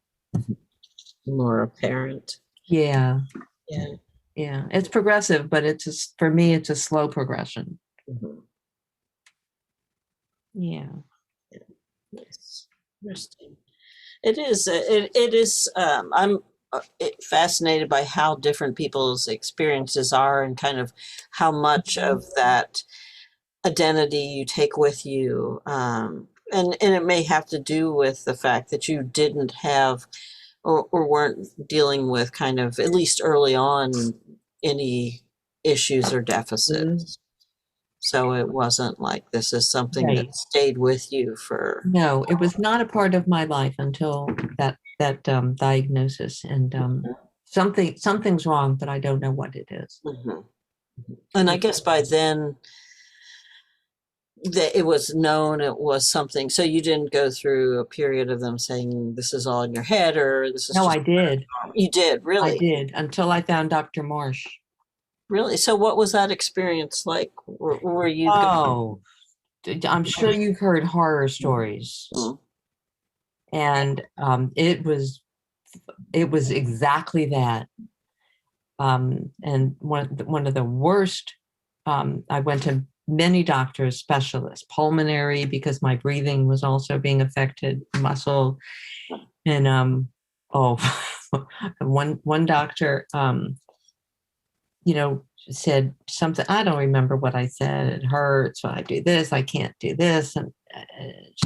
More apparent. Yeah. Yeah. Yeah. It's progressive, but for me, it's a slow progression. Mhm. Yeah. Yes. Interesting. It is. It is. I'm fascinated by how different people's experiences are, and kind of how much of that identity you take with you. And it may have to do with the fact that you didn't have or weren't dealing with, kind of, at least early on, any issues or Mhm. deficits. So it wasn't like this is something Right. that stayed with you for. No, it was not a part of my life until that diagnosis, and something's wrong, but I don't know what it is. Mhm. And I Yeah. guess by then that it was known it was something. So you didn't go through a period of them saying this is all in your head, or this is No, just. I did. You did, I really? did until I found Dr. Marsh. Really? So what was that experience like? Were you Oh, I'm sure you've heard horror stories, Mhm. and it was exactly that. And one of the worst. I went to many doctors, specialists, pulmonary, because my breathing was also being affected, muscle, and oh, one doctor, said something. I don't remember what I said. It hurts when I do this. I can't do this, and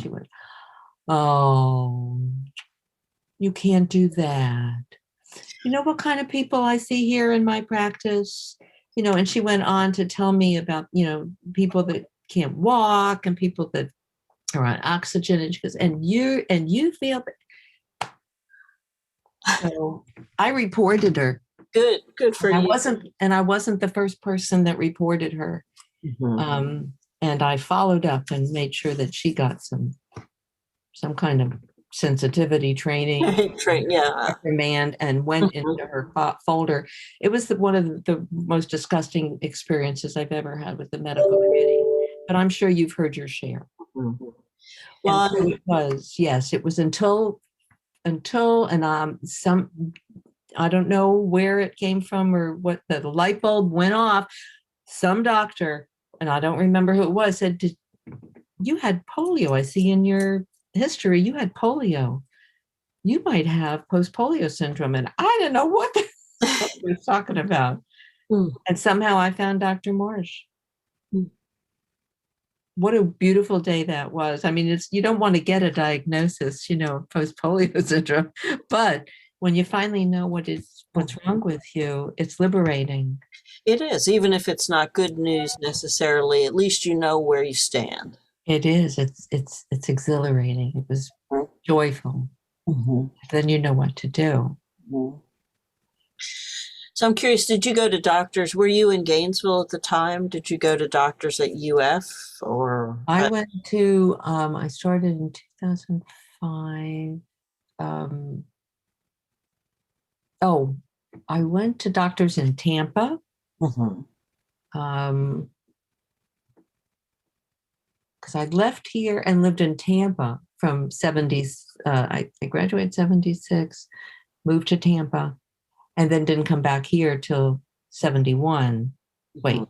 she went, "Oh, you can't do that. You know what kind of people I see here in my practice?" And she went on to tell me about, people that can't walk and people that are on oxygen. And she goes, and you feel so. I reported her. Good for you. I wasn't the first person that reported her. Mhm. And I followed up and made sure that she got some kind of sensitivity training, Yeah. reprimand, and went into her folder. It was one of the most disgusting experiences I've ever had with the medical committee, but I'm sure you've heard your share. Mhm. And Well, so it was, yes, it was until some, I don't know where it came from or what, the light bulb went off. Some doctor, and I don't remember who it was, said, you had polio. I see in your history you had polio. You might have post-polio syndrome. And I didn't know what he was talking about. Mm. And somehow I found Dr. Marsh. Mm. What a beautiful day that was. I mean, you don't want to get a diagnosis, post-polio syndrome, but when you finally know what's wrong with you, it's liberating. It is, even if it's not good news necessarily, at least you know where you stand. It is. It's exhilarating. It was joyful. Mhm. Then you know what to do. Mhm. So I'm curious, did you go to doctors? Were you in Gainesville at the time? Did you go to doctors at UF or? I started in 2005. Oh, I went to doctors in Tampa. Mhm. Because I left here and lived in Tampa from 70s. I graduated 76, moved to Tampa, and then didn't come back here till 71. Mhm.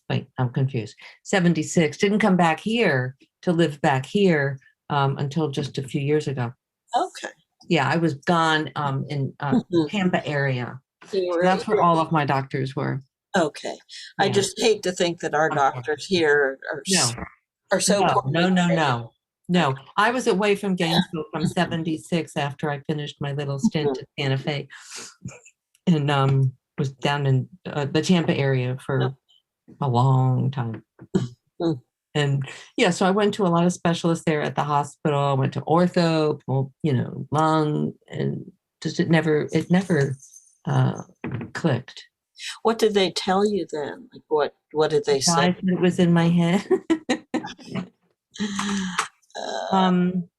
Wait, I'm confused. 76, didn't come back here to live back here until just a few years ago. Okay. Yeah, I was gone in Mhm. Tampa area. You So were, that's where all of my doctors were. okay. I Yeah. just hate to think that our I'm sorry. doctors here No, are so no, poorly no, no, trained. no. No, I was away from Gainesville from 76 after I finished my little stint at Santa Fe, and was down in the Tampa area for a long time. Mm. And yeah, so I went to a lot of specialists there at the hospital. I went to ortho, lung, and just it never uh, clicked. What did they tell you then? Like what did they say? I said it was in my head. Uh, um,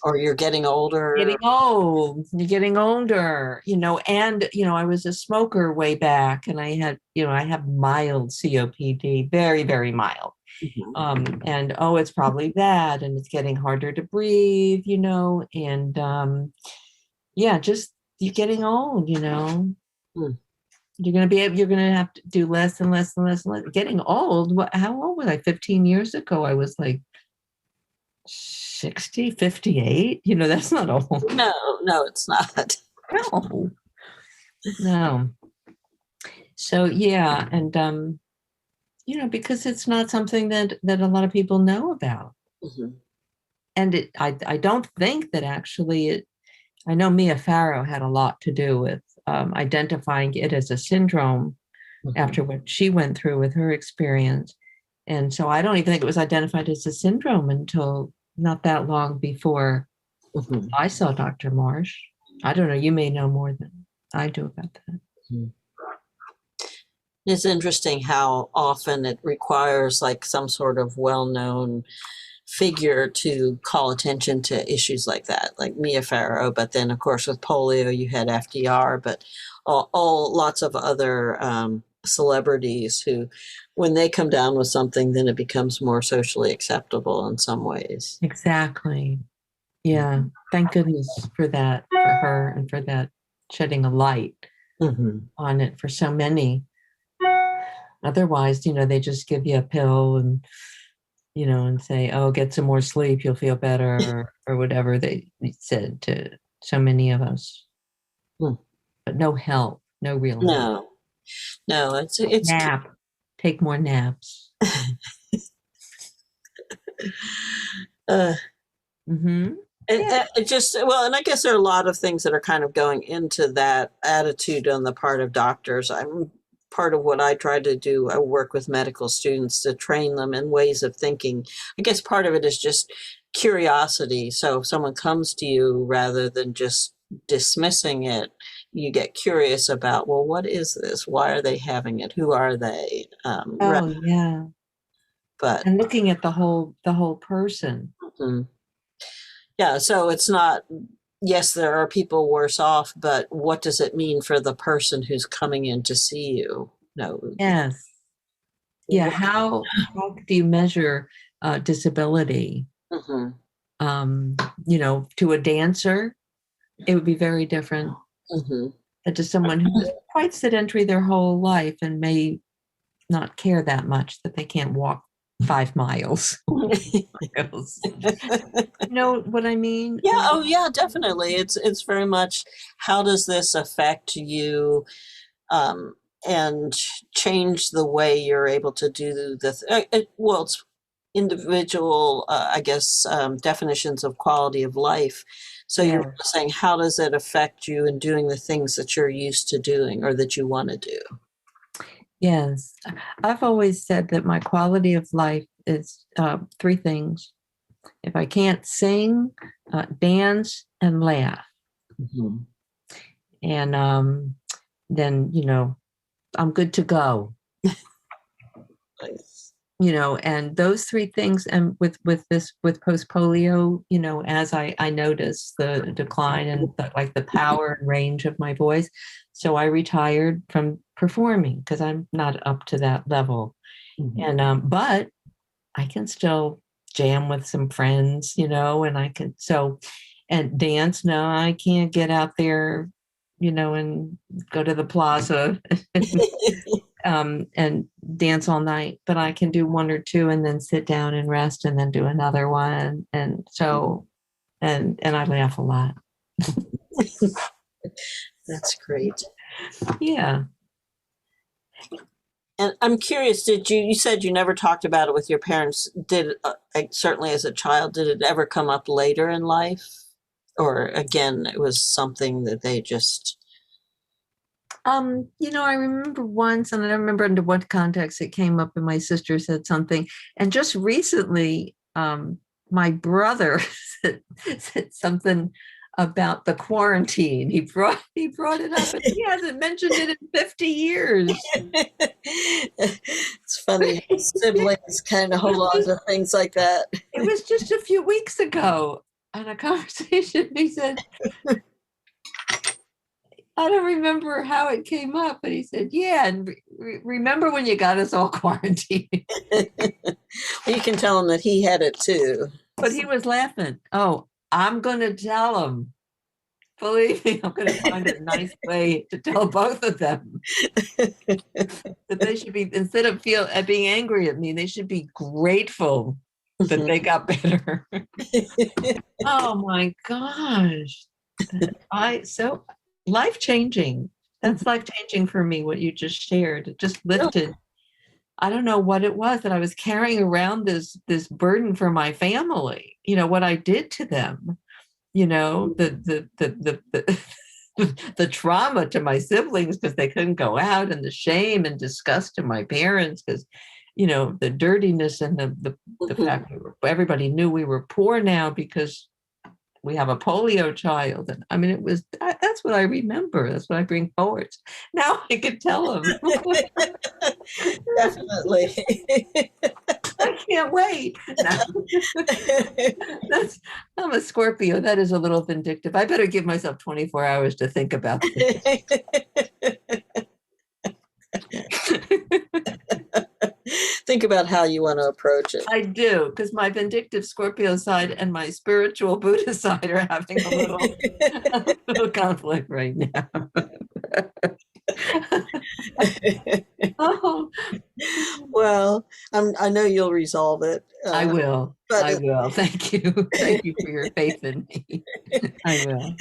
or you're getting older. Getting old, you're getting older, and I was a smoker way back, and I have mild COPD, very, very mild. Mhm. And it's probably that, and it's getting harder to breathe, and yeah, just you're getting old, Mm. you're gonna have to do less and less and less and less. Getting old, how old was I? 15 years ago, I was like 60, 58. That's not old. No, no, it's not. No, no. So yeah, and because it's not something that a lot of people know about. Mhm. And I don't think that actually I know Mia Farrow had a lot to do with identifying it as a syndrome Mhm. after what she went through with her experience. And so I don't even think it was identified as a syndrome until not that long before Mhm. I saw Dr. Marsh. I don't know, you may know more than I do about that. Mhm. It's interesting how often it requires like some sort of well-known figure to call attention to issues like that, like Mia Farrow. But then, of course, with polio, you had FDR, but all lots of other celebrities who, when they come down with something, then it becomes more socially acceptable in some ways. Exactly. Yeah. Thank goodness for that, for her, and for that shedding a light Mm-hmm. on it for so many. Otherwise, they just give you a pill and, and say, oh, get some more sleep, you'll feel better, or whatever they said to so many of us. Hmm. But no help, no real help. No, no, it's Nap, take more naps. uh, Mm-hmm. and, Yeah. it just, well, and I guess there are a lot of things that are kind of going into that attitude on the part of doctors. I'm part of what I try to do. I work with medical students to train them in ways of thinking. I guess part of it is just curiosity. So if someone comes to you, rather than just dismissing it, you get curious about, well, what is this? Why are they having it? Who are they? Oh, yeah. But And looking at the whole person. mm, yeah, so it's not, yes, there are people worse off, but what does it mean for the person who's coming in to see you? No. Yes. Yeah. How do you measure disability? Mm-hmm. To a dancer, it would be very different Mm-hmm. than to someone who is quite sedentary their whole life and may not care that much that they can't walk 5 miles. You know what I mean? Yeah, oh yeah, definitely. It's very much, how does this affect you, um, and change the way you're able to do well, it's individual, I guess, definitions of quality of life. So you're Yeah. saying, how does it affect you in doing the things that you're used to doing or that you want to do? Yes. I've always said that my quality of life is three things. If I can't sing, dance, and laugh, Mhm. and then I'm good to go. Nice. And those three things, and with post polio, as I noticed the decline and the power and range of my voice, so I retired from performing because I'm not up to that level. Mhm. And but I can still jam with some friends, and I can and dance. No, I can't get out there, and go to the plaza and dance all night, but I can do one or two and then sit down and rest and then do another one. And so, and I laugh a lot. That's great. Yeah. And I'm curious, you said you never talked about it with your parents. Did, like, certainly as a child, did it ever come up later in life? Or again, it was something that they just, I remember once, and I don't remember under what context it came up, and my sister said something. And just recently, my brother said something about the quarantine. He brought it up, and he hasn't mentioned it in 50 years. It's funny how siblings kind of hold on to things like that. It was just a few weeks ago on a conversation. He said, I don't remember how it came up, but he said, yeah, and remember when you got us all quarantined? You can tell him that he had it too. But he was laughing. Oh, I'm going to tell him. Believe me, I'm going to find a nice way to tell both of them that they should be, instead of being angry at me, they should be grateful that they got better. Oh my gosh. So life-changing. That's life-changing for me, what you just shared. It just lifted. I don't know what it was that I was carrying around this burden for my family, what I did to them, the the trauma to my siblings because they couldn't go out, and the shame and disgust to my parents because, the dirtiness and the fact that everybody knew we were poor now because we have a polio child. And I mean, that's what I remember. That's what I bring forward. Now I could tell them. Definitely. I can't wait. I'm a Scorpio. That is a little vindictive. I better give myself 24 hours to think about this. Think about how you want to approach it. I do, because my vindictive Scorpio side and my spiritual Buddha side are having a little conflict right now. Oh. Well, I know you'll resolve it. I will. I will. Thank you. Thank you for your faith in me. I will.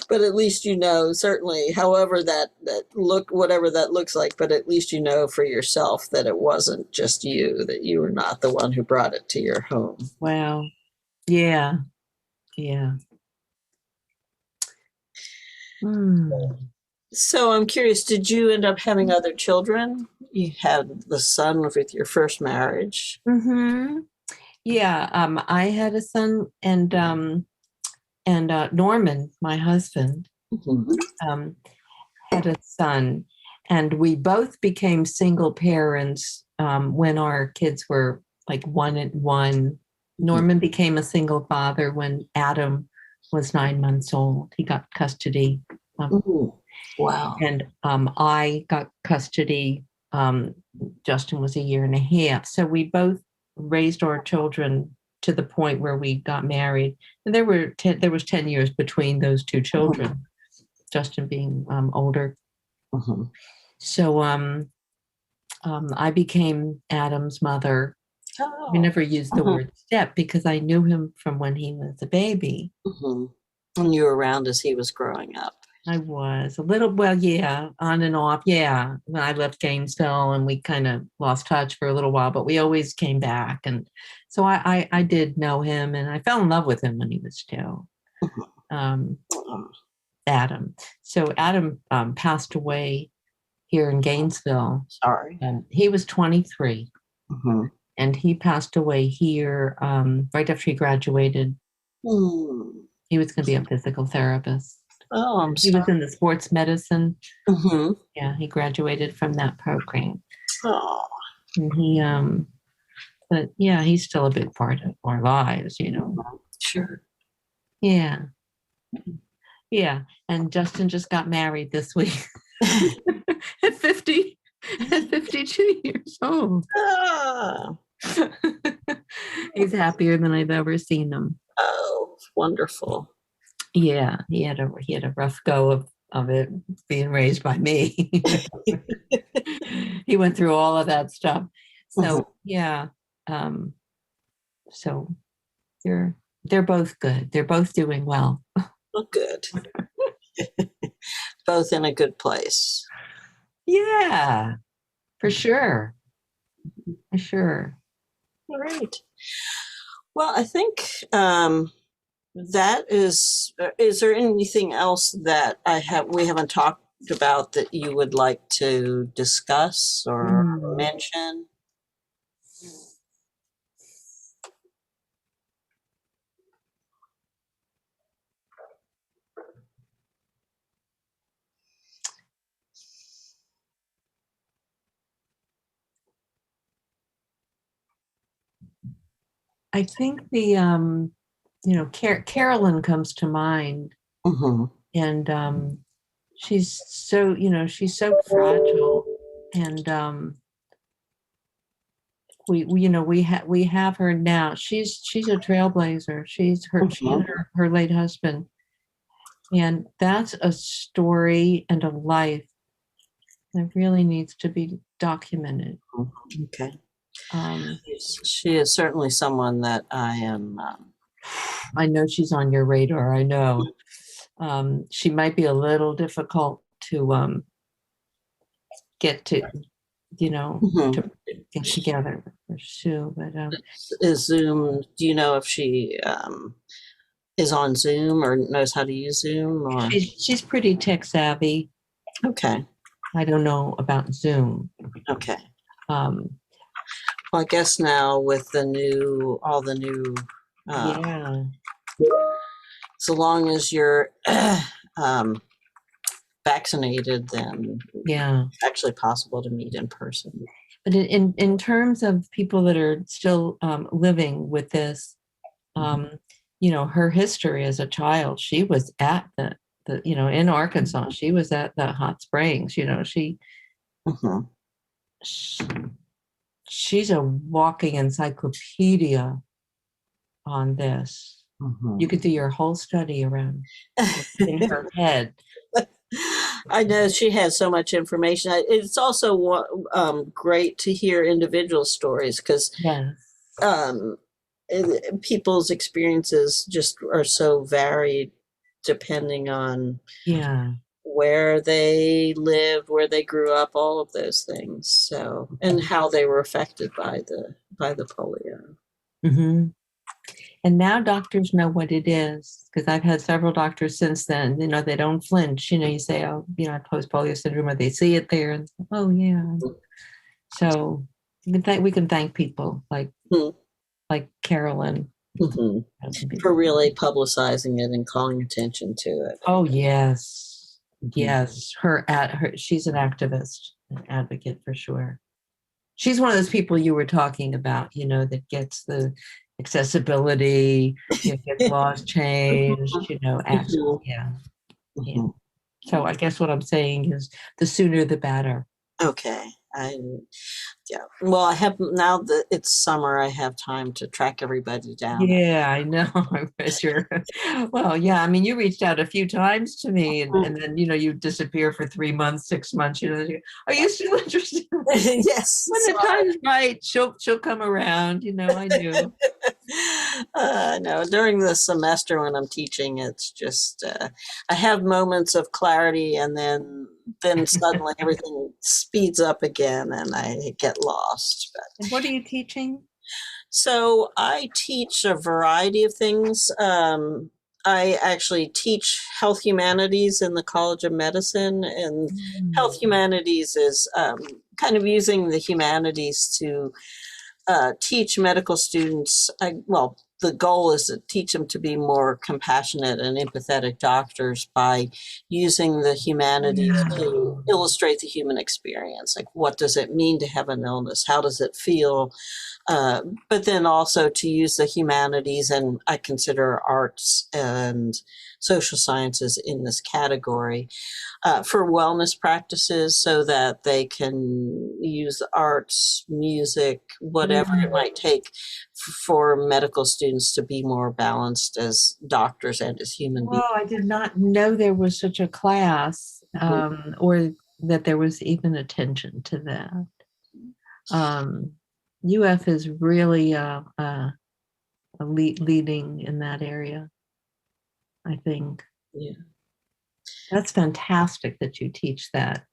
But at least certainly, however whatever that looks like, but at least for yourself that it wasn't just you, that you were not the one who brought it to your home. Wow. Yeah. Yeah. So I'm curious, did you end up having other children? You had the son with your first marriage. Mm-hmm. Yeah, I had a son, and Norman, my husband, had a son, and we both became single parents when our kids were like 1 and 1. Norman became a single father when Adam was 9 months old. He got custody. Wow. And I got custody. Justin was 1.5 years. So we both raised our children to the point where we got married. And there was 10 years between those two children, Justin being older. So I became Adam's mother. Oh. We never used the word step because I knew him from when he was a baby. And you were around as he was growing up. I was a little, on and off. Yeah. When I left Gainesville and we kind of lost touch for a little while, but we always came back. And so I did know him, and I fell in love with him when he was 2. Adam. So Adam passed away here in Gainesville. Sorry. And he was 23. And he passed away here right after he graduated. He was going to be a physical therapist. Oh, I'm sorry. He was in the sports medicine. Yeah, he graduated from that program. Oh. And but yeah, he's still a big part of our lives, Sure. Yeah. Yeah. And Justin just got married this week at 52 years old. He's happier than I've ever seen him. Oh, wonderful. Yeah, he had a rough go of it being raised by me. He went through all of that stuff. So yeah, so they're both good. They're both doing well. Oh, good. Both in a good place. Yeah, for sure. For sure. All right. Well, I think that is there anything else that we haven't talked about that you would like to discuss or mention? I think Carolyn comes to mind, Mm-hmm. and she's so, she's so fragile, and we have her now. She's a trailblazer. She and her late husband, and that's a story and a life that really needs to be documented. Okay. Um, She is certainly someone that I am. I know she's on your radar. I know. She might be a little difficult to get to, to get together to pursue. But Is Zoom? Do you know if she is on Zoom or knows how to use Zoom? Or she's pretty tech savvy. okay, I don't know about Zoom. okay. Um, Well, I guess now with all the new, yeah. so long as you're vaccinated, then Yeah. it's actually possible to meet in person. But in terms of people that are still living with this, her history as a child, she was at the in Arkansas, she was at the hot springs. Mm-hmm. She's a walking encyclopedia on this. Mm-hmm. You could do your whole study around in her head. I know she has so much information. It's also great to hear individual stories because Yes. People's experiences just are so varied depending on where they lived, where they grew up, all of those things. So, and how they were affected by the polio. Mm-hmm. And now doctors know what it is, because I've had several doctors since then. They don't flinch. You say, "Oh, post-polio syndrome," or they see it there, and oh yeah. So we can thank people like Carolyn for really publicizing it and calling attention to it. Oh yes, yes. She's an activist, an advocate for sure. She's one of those people you were talking about, that gets the accessibility, gets laws changed, access. Yeah. So I guess what I'm saying is the sooner the better. Okay. Yeah. Well, I have now that it's summer, I have time to track everybody down. Yeah, I know. I bet you're. Well, yeah. I mean, you reached out a few times to me, and then you disappear for 3 months, 6 months. Are you still interested? Yes. When the time's right, she'll come around. I do. No, during the semester when I'm teaching, it's just I have moments of clarity, and then suddenly everything speeds up again, and I get lost. But what are you teaching? So I teach a variety of things. I actually teach health humanities in the College of Medicine, and health humanities is kind of using the humanities to teach medical students. The goal is to teach them to be more compassionate and empathetic doctors by using the humanities to illustrate the human experience. Like, what does it mean to have an illness? How does it feel? But then also to use the humanities, and I consider arts and social sciences in this category, for wellness practices, so that they can use the arts, music, whatever it might take for medical students to be more balanced as doctors and as human beings. I did not know there was such a class, or that there was even attention to that. UF is really leading in that area, I think. Yeah. That's fantastic that you teach that.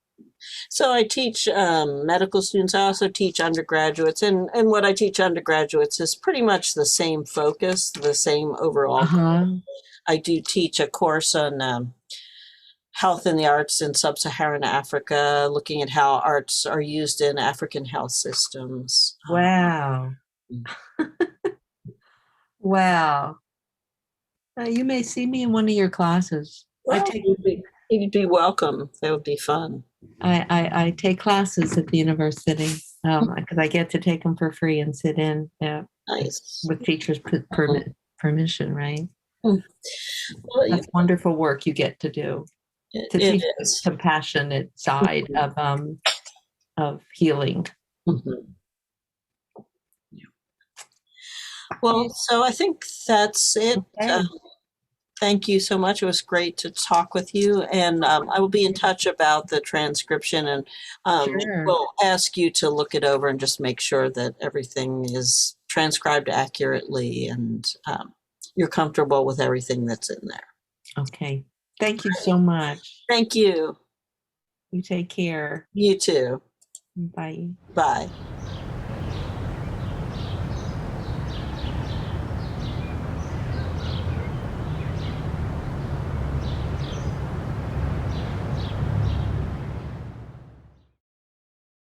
So I teach medical students. I also teach undergraduates, and what I teach undergraduates is pretty much the same focus, the same overall. I do teach a course on health in the arts in sub-Saharan Africa, looking at how arts are used in African health systems. Wow. Wow. You may see me in one of your classes. Well, you'd be welcome. That would be fun. I take classes at the university because I get to take them for free and sit in Nice. with teachers' permission, right? Well, That's wonderful work you get to do to it teach the is. compassionate side of healing. Mhm. Well, so I think that's it. Okay. Thank you so much. It was great to talk with you. And I will be in touch about the transcription, and Sure. we'll ask you to look it over and just make sure that everything is transcribed accurately and you're comfortable with everything that's in there. Okay. Thank you so much. Thank you. You take care. You too. Bye. Bye.